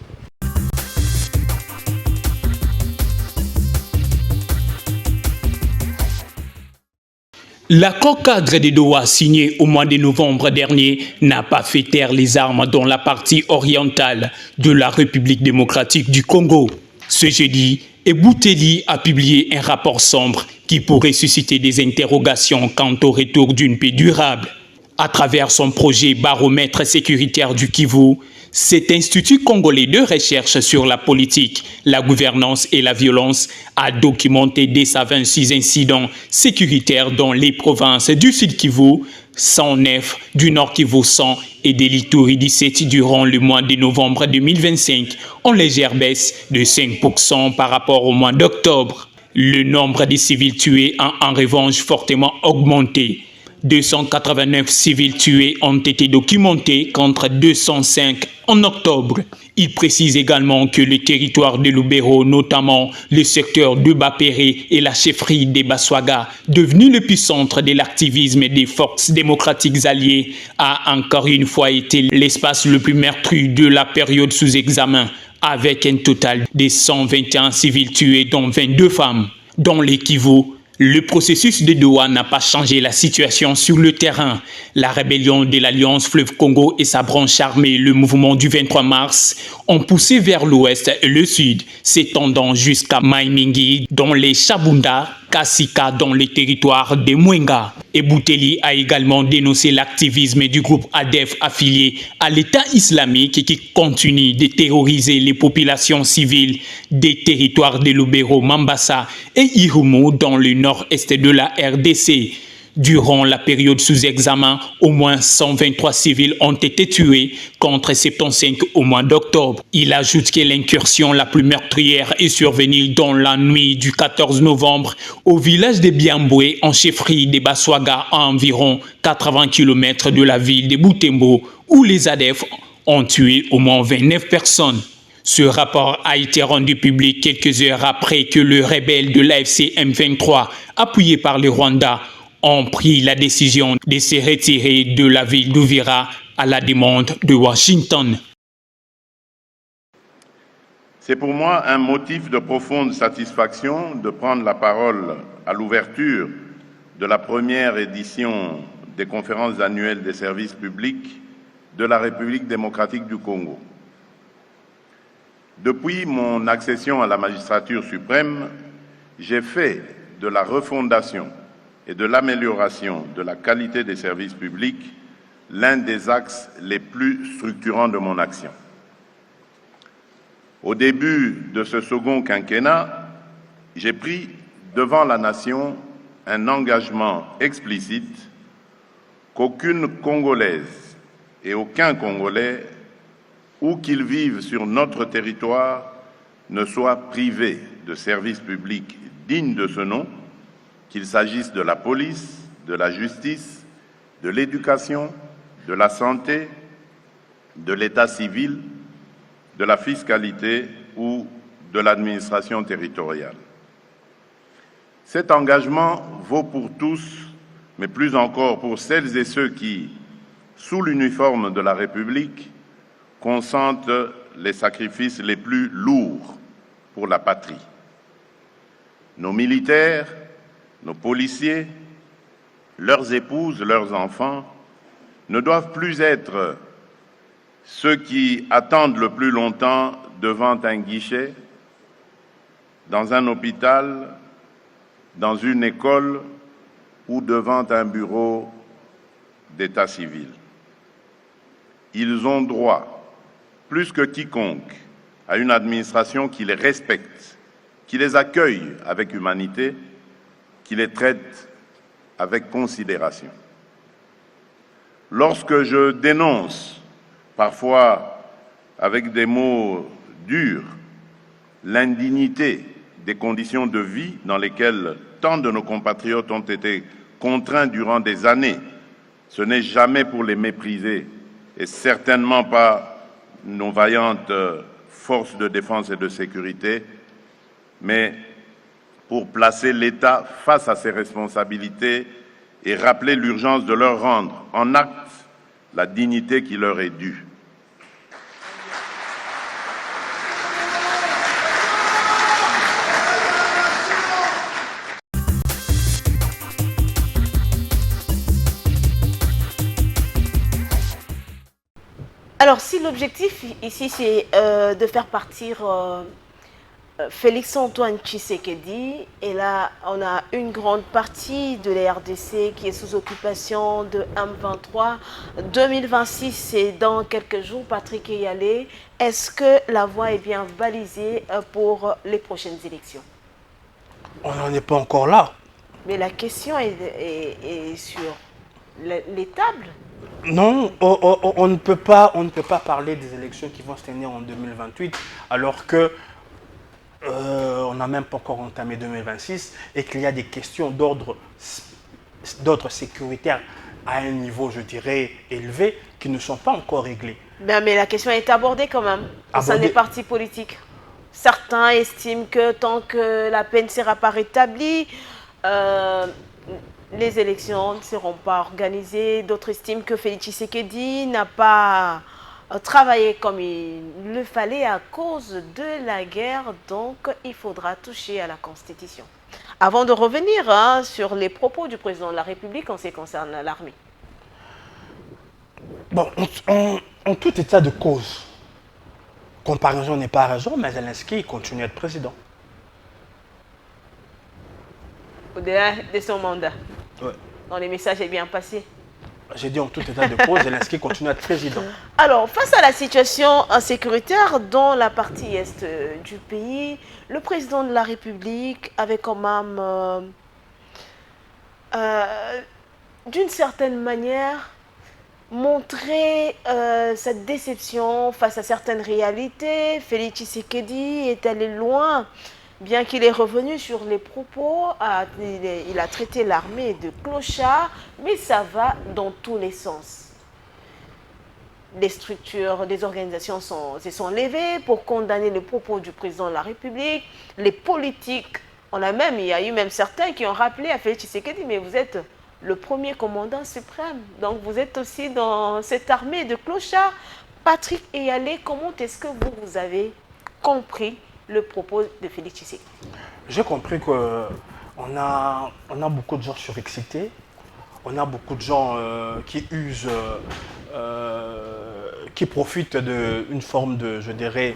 L'accord cadre de Doha signé au mois de novembre dernier n'a pas fait taire les armes dans la partie orientale de la République démocratique du Congo. Ce jeudi, Ebouteli a publié un rapport sombre qui pourrait susciter des interrogations quant au retour d'une paix durable. À travers son projet baromètre sécuritaire du Kivu, cet institut congolais de recherche sur la politique, la gouvernance et la violence a documenté dès sa 26 incidents sécuritaires dans les provinces du Sud Kivu, 109, du Nord Kivu 100 et de l'Ituri 17 durant le mois de novembre 2025, en légère baisse de 5% par rapport au mois d'octobre. Le nombre de civils tués a en revanche fortement augmenté. 289 civils tués ont été documentés contre 205 en octobre. Il précise également que le territoire de Lubero, notamment le secteur de Bapéré et la chefferie de Baswaga, devenu l'épicentre de l'activisme des forces démocratiques alliées, a encore une fois été l'espace le plus meurtri de la période sous examen, avec un total de 121 civils tués, dont 22 femmes. Dans les Kivu, le processus de Doha n'a pas changé la situation sur le terrain. La rébellion de l'Alliance Fleuve Congo et sa branche armée, le mouvement du 23 mars, ont poussé vers l'ouest et le sud, s'étendant jusqu'à Maimingi, dans les Chabunda, Kasika, dans les territoires de Mwenga. Ebouteli a également dénoncé l'activisme du groupe ADEF affilié à l'État islamique qui continue de terroriser les populations civiles des territoires de Lubero, Mambasa et Irumu dans le nord-est de la RDC. Durant la période sous examen, au moins 123 civils ont été tués contre 75 au mois d'octobre. Il ajoute que l'incursion la plus meurtrière est survenue dans la nuit du 14 novembre au village de Biambwe en chefferie de Baswaga à environ 80 km de la ville de Butembo où les ADF ont tué au moins 29 personnes. Ce rapport a été rendu public quelques heures après que le rebelle de l'AFC M23, appuyé par le Rwanda, ont pris la décision de se retirer de la ville d'Uvira à la demande de Washington. C'est pour moi un motif de profonde satisfaction de prendre la parole à l'ouverture de la première édition des conférences annuelles des services publics de la République démocratique du Congo. Depuis mon accession à la magistrature suprême, j'ai fait de la refondation et de l'amélioration de la qualité des services publics l'un des axes les plus structurants de mon action. Au début de ce second quinquennat, j'ai pris devant la nation un engagement explicite qu'aucune Congolaise et aucun Congolais, où qu'ils vivent sur notre territoire, ne soient privés de services publics dignes de ce nom, qu'il s'agisse de la police, de la justice, de l'éducation, de la santé, de l'état civil, de la fiscalité ou de l'administration territoriale. Cet engagement vaut pour tous, mais plus encore pour celles et ceux qui, sous l'uniforme de la République, consentent les sacrifices les plus lourds pour la patrie. Nos militaires, nos policiers, leurs épouses, leurs enfants ne doivent plus être ceux qui attendent le plus longtemps devant un guichet, dans un hôpital, dans une école ou devant un bureau d'état civil. Ils ont droit, plus que quiconque, à une administration qui les respecte, qui les accueille avec humanité, qui les traite avec considération. Lorsque je dénonce, parfois avec des mots durs, l'indignité des conditions de vie dans lesquelles tant de nos compatriotes ont été contraints durant des années, ce n'est jamais pour les mépriser et certainement pas nos vaillantes forces de défense et de sécurité, mais pour placer l'État face à ses responsabilités et rappeler l'urgence de leur rendre en acte la dignité qui leur est due. Alors, si l'objectif ici, c'est de faire partir Félix-Antoine Tshisekedi, et là, on a une grande partie de la RDC qui est sous occupation de M23. 2026, c'est dans quelques jours, Patrick Eyalé. Est-ce que la voie est bien balisée pour les prochaines élections? On n'en est pas encore là. Mais la question est sur les tables. Non, on ne peut pas parler des élections qui vont se tenir en 2028 alors que on n'a même pas encore entamé 2026 et qu'il y a des questions d'ordre sécuritaire à un niveau, je dirais, élevé qui ne sont pas encore réglées. Mais la question est abordée quand même au sein des partis politiques. Certains estiment que tant que la paix ne sera pas rétablie, les élections ne seront pas organisées. D'autres estiment que Félix Tshisekedi n'a pas travaillé comme il le fallait à cause de la guerre. Donc, il faudra toucher à la Constitution. Avant de revenir sur les propos du président de la République en ce qui concerne l'armée. Bon, en tout état de cause, comparaison n'est pas raison, mais Zelensky continue à être président. Au-delà de son mandat. Ouais. Donc, les messages est bien passé. J'ai dit en tout état de cause, Zelensky continue à être président. Alors, face à la situation insécuritaire dans la partie est du pays, le président de la République avait quand même, d'une certaine manière, montré sa déception face à certaines réalités. Félix Tshisekedi est allé loin. Bien qu'il est revenu sur les propos, il a traité l'armée de clochard, mais ça va dans tous les sens. Les structures, les organisations se sont levées pour condamner les propos du président de la République. Les politiques, il y a eu même certains qui ont rappelé à Félix Tshisekedi, mais vous êtes le premier commandant suprême, donc vous êtes aussi dans cette armée de clochards. Patrick Eyalé, comment est-ce que vous avez compris le propos de Félix Tshisekedi? J'ai compris qu'on a beaucoup de gens surexcités, on a beaucoup de gens qui usent, qui profitent d'une forme de, je dirais,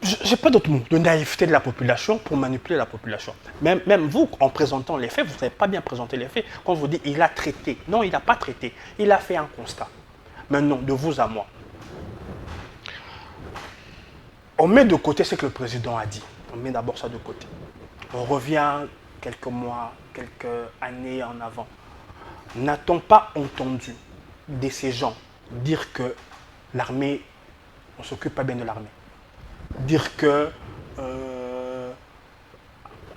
j'ai pas d'autre mot, de naïveté de la population pour manipuler la population. Même vous, en présentant les faits, vous n'avez pas bien présenté les faits. Quand je vous dis il a traité, non, il n'a pas traité, il a fait un constat. Maintenant, de vous à moi. On met de côté ce que le président a dit. On met d'abord ça de côté. On revient quelques mois, quelques années en avant. N'a-t-on pas entendu de ces gens dire que l'armée, on ne s'occupe pas bien de l'armée? dire que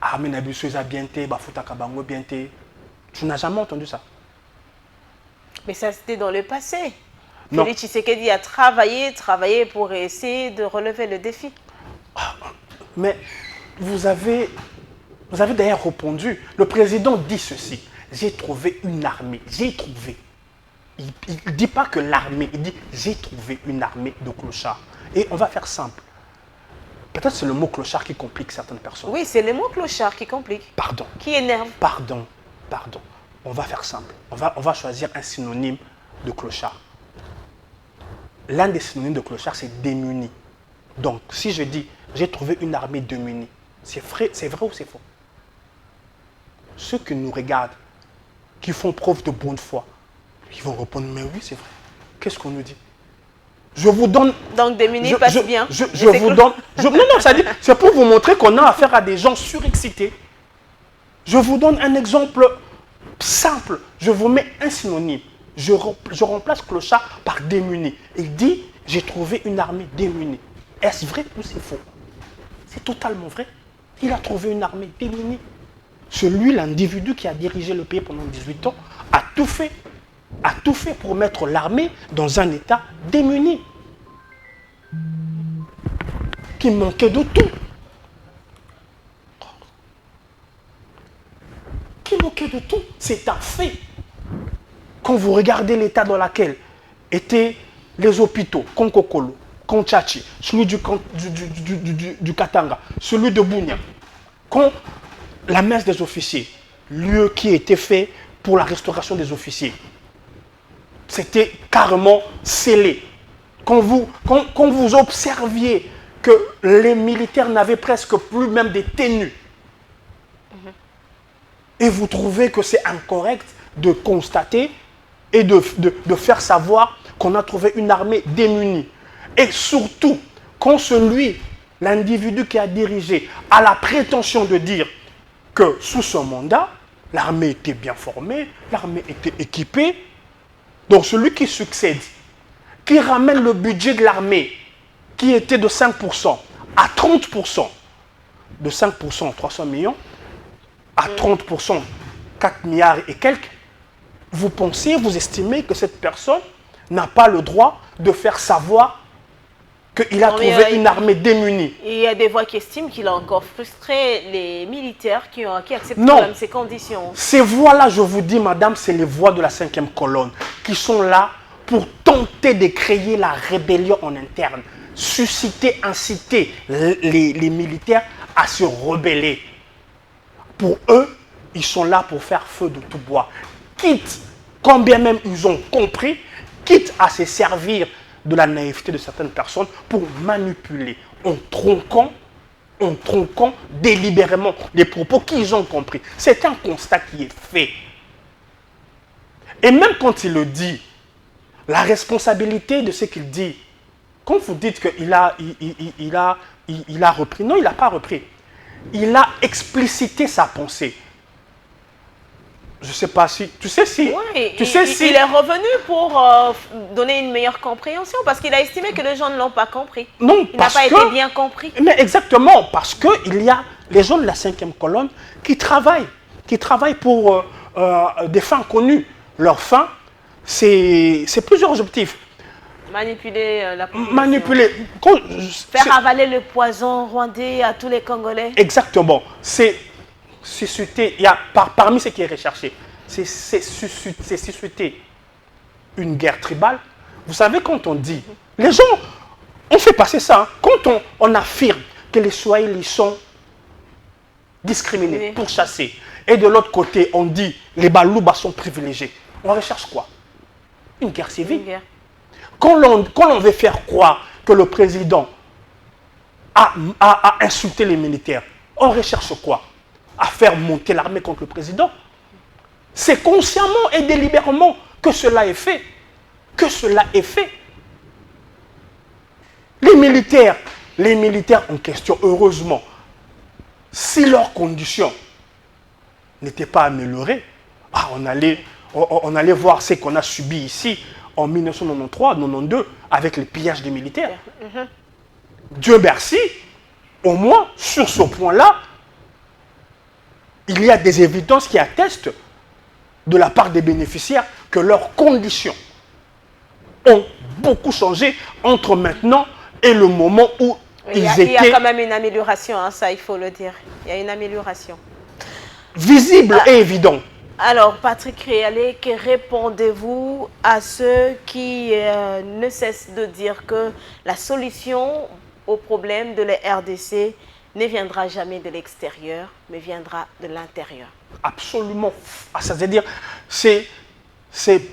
Armée Nabisouz a bien été, Bafouta Kabango bien été. Tu n'as jamais entendu ça. Mais ça, c'était dans le passé. Non. Félix Tshisekedi a travaillé pour essayer de relever le défi. Mais vous avez d'ailleurs répondu. Le président dit ceci. J'ai trouvé une armée. J'ai trouvé. Il ne dit pas que l'armée. Il dit j'ai trouvé une armée de clochards. Et on va faire simple. Peut-être c'est le mot clochard qui complique certaines personnes. Oui, c'est le mot clochard qui complique. Pardon. Qui énerve. Pardon. On va faire simple. On va choisir un synonyme de clochard. L'un des synonymes de clochard, c'est démuni. Donc, si je dis j'ai trouvé une armée démunie, c'est vrai ou c'est faux? Ceux qui nous regardent, qui font preuve de bonne foi, ils vont répondre mais oui, c'est vrai. Qu'est-ce qu'on nous dit? Je vous donne... Donc, démunis passe bien. Je vous donne... non, ça dit, c'est pour vous montrer qu'on a affaire à des gens surexcités. Je vous donne un exemple simple. Je vous mets un synonyme. Je remplace clochard par démuni. Il dit, j'ai trouvé une armée démunie. Est-ce vrai ou c'est faux? C'est totalement vrai. Il a trouvé une armée démunie. Celui, l'individu qui a dirigé le pays pendant 18 ans, a tout fait pour mettre l'armée dans un état démuni. Qui manquait de tout. Qui manquait de tout. C'est un fait. Quand vous regardez l'état dans lequel étaient les hôpitaux, Konkokolo, Konchachi, celui du Katanga, celui de Bunia, quand la messe des officiers, lieu qui était fait pour la restauration des officiers, c'était carrément scellé. Quand vous observiez que les militaires n'avaient presque plus même des tenues, et vous trouvez que c'est incorrect de constater et de faire savoir qu'on a trouvé une armée démunie. Et surtout, quand l'individu qui a dirigé, a la prétention de dire que sous son mandat, l'armée était bien formée, l'armée était équipée. Donc celui qui succède, qui ramène le budget de l'armée, qui était de 5% à 30%, de 5% 300 millions, à 30% 4 milliards et quelques, vous estimez que cette personne n'a pas le droit de faire savoir qu'il a trouvé une armée démunie. Il y a des voix qui estiment qu'il a encore frustré les militaires qui acceptent ces conditions. Ces voix-là, je vous dis, madame, c'est les voix de la 5e colonne qui sont là pour tenter de créer la rébellion en interne, inciter les militaires à se rebeller. Pour eux, ils sont là pour faire feu de tout bois. Quitte, quand bien même ils ont compris, quitte à se servir de la naïveté de certaines personnes pour manipuler en tronquant délibérément les propos qu'ils ont compris. C'est un constat qui est fait. Et même quand il le dit, la responsabilité de ce qu'il dit, quand vous dites qu'il a repris, non, il n'a pas repris. Il a explicité sa pensée. Je ne sais pas si... Tu sais si... Oui, il est revenu pour donner une meilleure compréhension parce qu'il a estimé que les gens ne l'ont pas compris. Non, il n'a pas été bien compris. Mais exactement, parce qu'il y a les gens de la 5e colonne qui travaillent pour des fins connues. Leur fin, c'est plusieurs objectifs. Manipuler la population. Faire avaler le poison rwandais à tous les Congolais. Exactement. C'est susciter, parmi ce qui est recherché, c'est susciter une guerre tribale. Vous savez, quand on dit, les gens, on fait passer ça, hein. Quand on affirme que les Swahili sont discriminés, pourchassés, et de l'autre côté, on dit les Balouba sont privilégiés, on recherche quoi? Une guerre civile. Une guerre. Quand on veut faire croire que le président a insulté les militaires, on recherche quoi? À faire monter l'armée contre le président. C'est consciemment et délibérément que cela est fait. Les militaires en question, heureusement, si leurs conditions n'étaient pas améliorées, on allait voir ce qu'on a subi ici en 1993-92 avec les pillages des militaires. Dieu merci, au moins sur ce point-là, il y a des évidences qui attestent de la part des bénéficiaires que leurs conditions ont beaucoup changé entre maintenant et le moment où ils étaient... Il y a quand même une amélioration, hein, ça il faut le dire. Il y a une amélioration. Visible et évident. Alors, Patrick Réalé, que répondez-vous à ceux qui ne cessent de dire que la solution au problème de la RDC ne viendra jamais de l'extérieur, mais viendra de l'intérieur? Absolument. C'est-à-dire,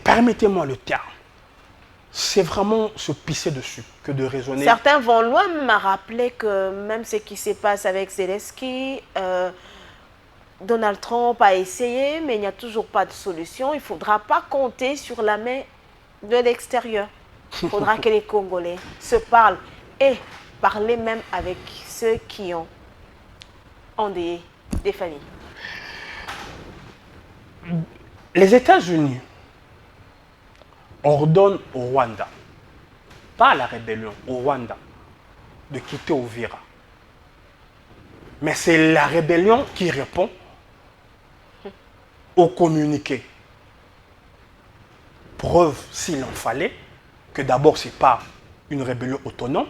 permettez-moi le terme, c'est vraiment se pisser dessus que de raisonner. Certains vont loin me rappeler que même ce qui se passe avec Zelensky, Donald Trump a essayé, mais il n'y a toujours pas de solution. Il ne faudra pas compter sur la main de l'extérieur. Il faudra que les Congolais se parlent et parler même avec ceux qui ont endeuillé des familles. Les États-Unis ordonnent au Rwanda, pas à la rébellion, au Rwanda, de quitter Uvira. Mais c'est la rébellion qui répond au communiqué. Preuve, s'il en fallait, que d'abord, ce n'est pas une rébellion autonome.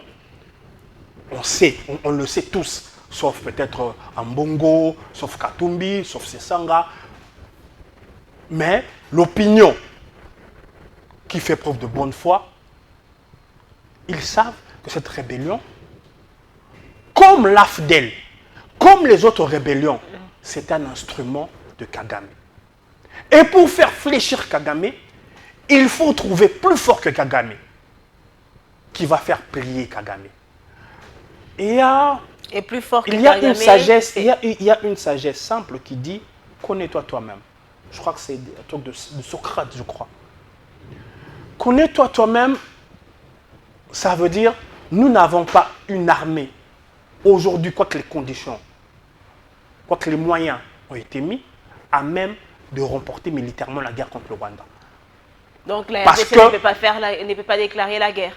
On sait, on le sait tous, sauf peut-être Ambongo, sauf Katumbi, sauf Sesanga. Mais l'opinion qui fait preuve de bonne foi, ils savent que cette rébellion, comme l'AFDEL, comme les autres rébellions, c'est un instrument de Kagame. Et pour faire fléchir Kagame, il faut trouver plus fort que Kagame, qui va faire plier Kagame. Et plus fort que il y a Kagame, une sagesse, il y a une sagesse simple qui dit « Connais-toi toi-même ». Je crois que c'est un truc de Socrate, je crois. Connais-toi toi-même, ça veut dire nous n'avons pas une armée. Aujourd'hui, quoi que les conditions, quoi que les moyens ont été mis, à même de remporter militairement la guerre contre le Rwanda. Donc la RDC ne peut pas déclarer la guerre.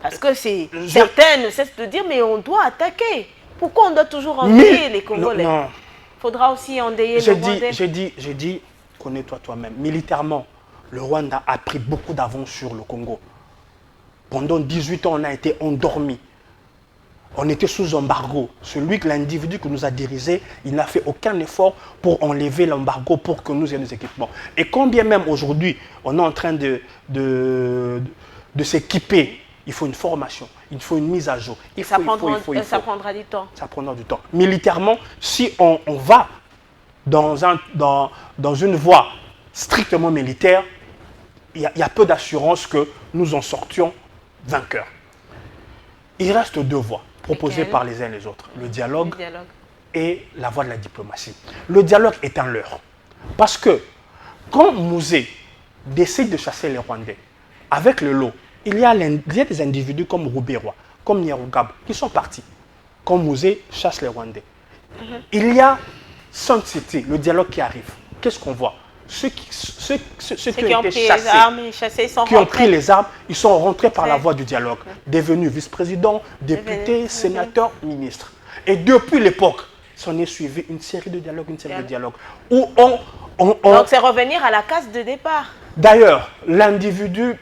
Parce que certains ne cessent de dire, mais on doit attaquer. Pourquoi on doit toujours endeuiller les Congolais? Non. Il faudra aussi endeuiller le Rwandais. J'ai dit, connais-toi toi-même. Militairement, le Rwanda a pris beaucoup d'avance sur le Congo. Pendant 18 ans, on a été endormis. On était sous embargo. L'individu que nous a dirigé, il n'a fait aucun effort pour enlever l'embargo pour que nous ayons des équipements. Et combien même aujourd'hui, on est en train de s'équiper, il faut une formation, il faut une mise à jour. Ça prendra du temps. Ça prendra du temps. Militairement, si on va dans une voie strictement militaire, il y a peu d'assurance que nous en sortions vainqueurs. Il reste deux voies proposées par les uns et les autres. Le dialogue et la voie de la diplomatie. Le dialogue est un leurre. Parce que quand Mouzé décide de chasser les Rwandais, avec le lot, il y a des individus comme Rouberois, comme Nyarugabo, qui sont partis. Quand Mouzé chasse les Rwandais. Il y a Sun City, le dialogue qui arrive. Qu'est-ce qu'on voit? Ceux qui ont été chassés, qui ont pris les armes, ils sont rentrés par la voie du dialogue, devenus vice-présidents, députés, sénateurs, ministres. Et depuis l'époque, s'en est suivi une série de dialogues, où donc c'est revenir à la case de départ. D'ailleurs, l'individu,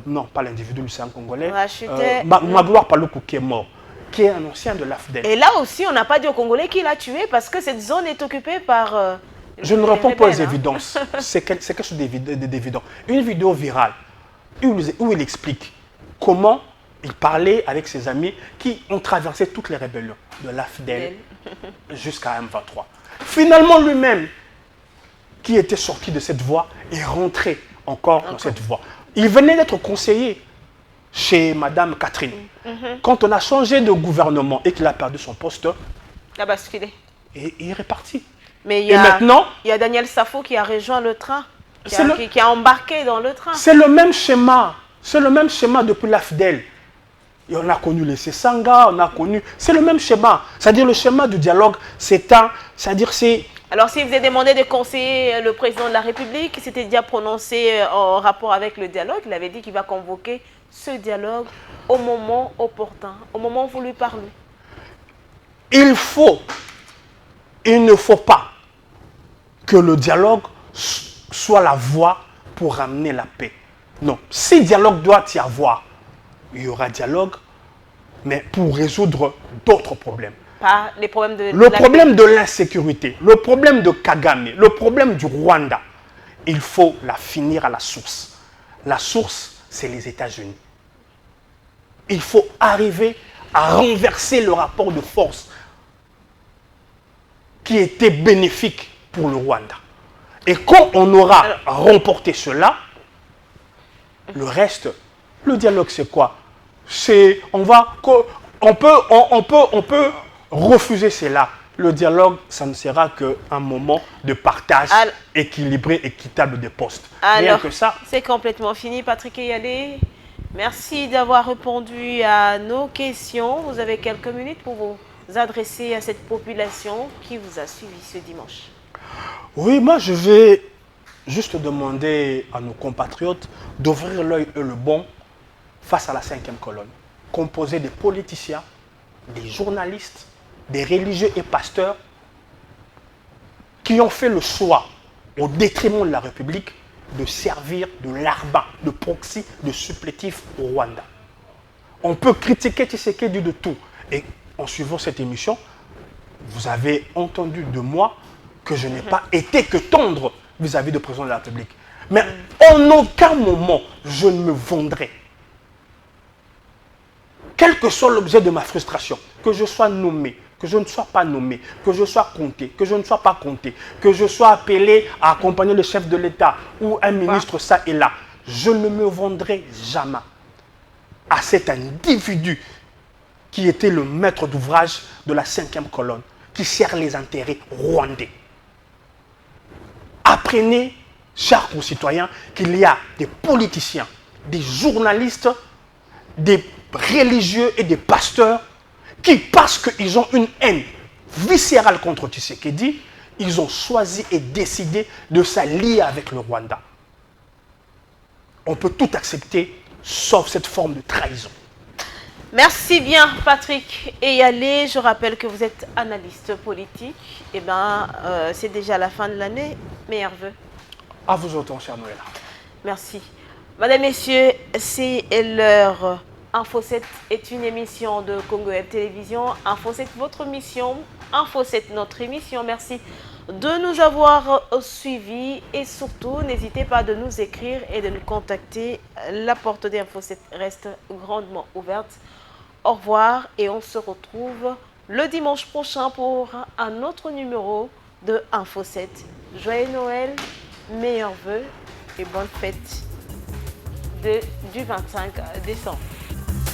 non pas l'individu, c'est un Congolais, Magloire Paluku qui est mort, qui est un ancien de l'AFDEL. Et là aussi, on n'a pas dit aux Congolais qui l'a tué parce que cette zone est occupée par... Je ne réponds pas aux évidences. C'est quelque chose d'évident. Une vidéo virale où il explique comment il parlait avec ses amis qui ont traversé toutes les rébellions, de l'AFDEL jusqu'à M23. Finalement, lui-même, qui était sorti de cette voie, est rentré encore dans cette voie. Il venait d'être conseiller chez Madame Catherine. Quand on a changé de gouvernement et qu'il a perdu son poste, il a basculé. Et il est reparti. Mais il y a Daniel Safo qui a rejoint le train, qui a embarqué dans le train. C'est le même schéma. C'est le même schéma depuis l'AFDEL. Et on a connu les Sesanga, on a connu... C'est le même schéma. C'est-à-dire le schéma du dialogue, c'est-à-dire c'est... Alors s'il vous a demandé de conseiller le président de la République, qui s'était déjà prononcé en rapport avec le dialogue, il avait dit qu'il va convoquer ce dialogue au moment opportun, au moment voulu par lui? Il ne faut pas que le dialogue soit la voie pour ramener la paix. Non, si dialogue doit y avoir, il y aura dialogue, mais pour résoudre d'autres problèmes. Pas les problèmes de le problème de l'insécurité, le problème de Kagame, le problème du Rwanda, il faut la finir à la source. La source, c'est les États-Unis. Il faut arriver à renverser le rapport de force qui était bénéfique pour le Rwanda. Et quand on aura remporté cela, le reste, le dialogue c'est quoi? On peut refuser cela. Le dialogue, ça ne sera qu'un moment de partage équilibré, équitable des postes. Alors, rien que ça. C'est complètement fini. Patrick Eyalé, merci d'avoir répondu à nos questions. Vous avez quelques minutes pour vous adresser à cette population qui vous a suivi ce dimanche. Oui, moi je vais juste demander à nos compatriotes d'ouvrir l'œil et le bon face à la 5e colonne, composée des politiciens, des journalistes, des religieux et pasteurs qui ont fait le choix, au détriment de la République, de servir de larbin, de proxy, de supplétif au Rwanda. On peut critiquer Tshisekedi de tout. Et en suivant cette émission, vous avez entendu de moi que je n'ai pas été que tendre vis-à-vis du président de la République. Mais en aucun moment, je ne me vendrai. Quel que soit l'objet de ma frustration, que je sois nommé, que je ne sois pas nommé, que je sois compté, que je ne sois pas compté, que je sois appelé à accompagner le chef de l'État ou un ministre ça et là, je ne me vendrai jamais à cet individu qui était le maître d'ouvrage de la 5e colonne, qui sert les intérêts rwandais. Apprenez, chers concitoyens, qu'il y a des politiciens, des journalistes, des religieux et des pasteurs qui, parce qu'ils ont une haine viscérale contre Tshisekedi, ils ont choisi et décidé de s'allier avec le Rwanda. On peut tout accepter, sauf cette forme de trahison. Merci bien, Patrick Eyalé. Je rappelle que vous êtes analyste politique. Eh bien, c'est déjà la fin de l'année. Meilleurs vœux. À vous autant, cher Noël. Merci. Mesdames, Messieurs, c'est l'heure. Info 7 est une émission de Congo Web Télévision. Info 7, votre mission. Info 7, notre émission. Merci de nous avoir suivis et surtout, n'hésitez pas de nous écrire et de nous contacter. La porte d'Info 7 reste grandement ouverte. Au revoir et on se retrouve le dimanche prochain pour un autre numéro de Info 7. Joyeux Noël, meilleurs vœux et bonne fête du 25 décembre.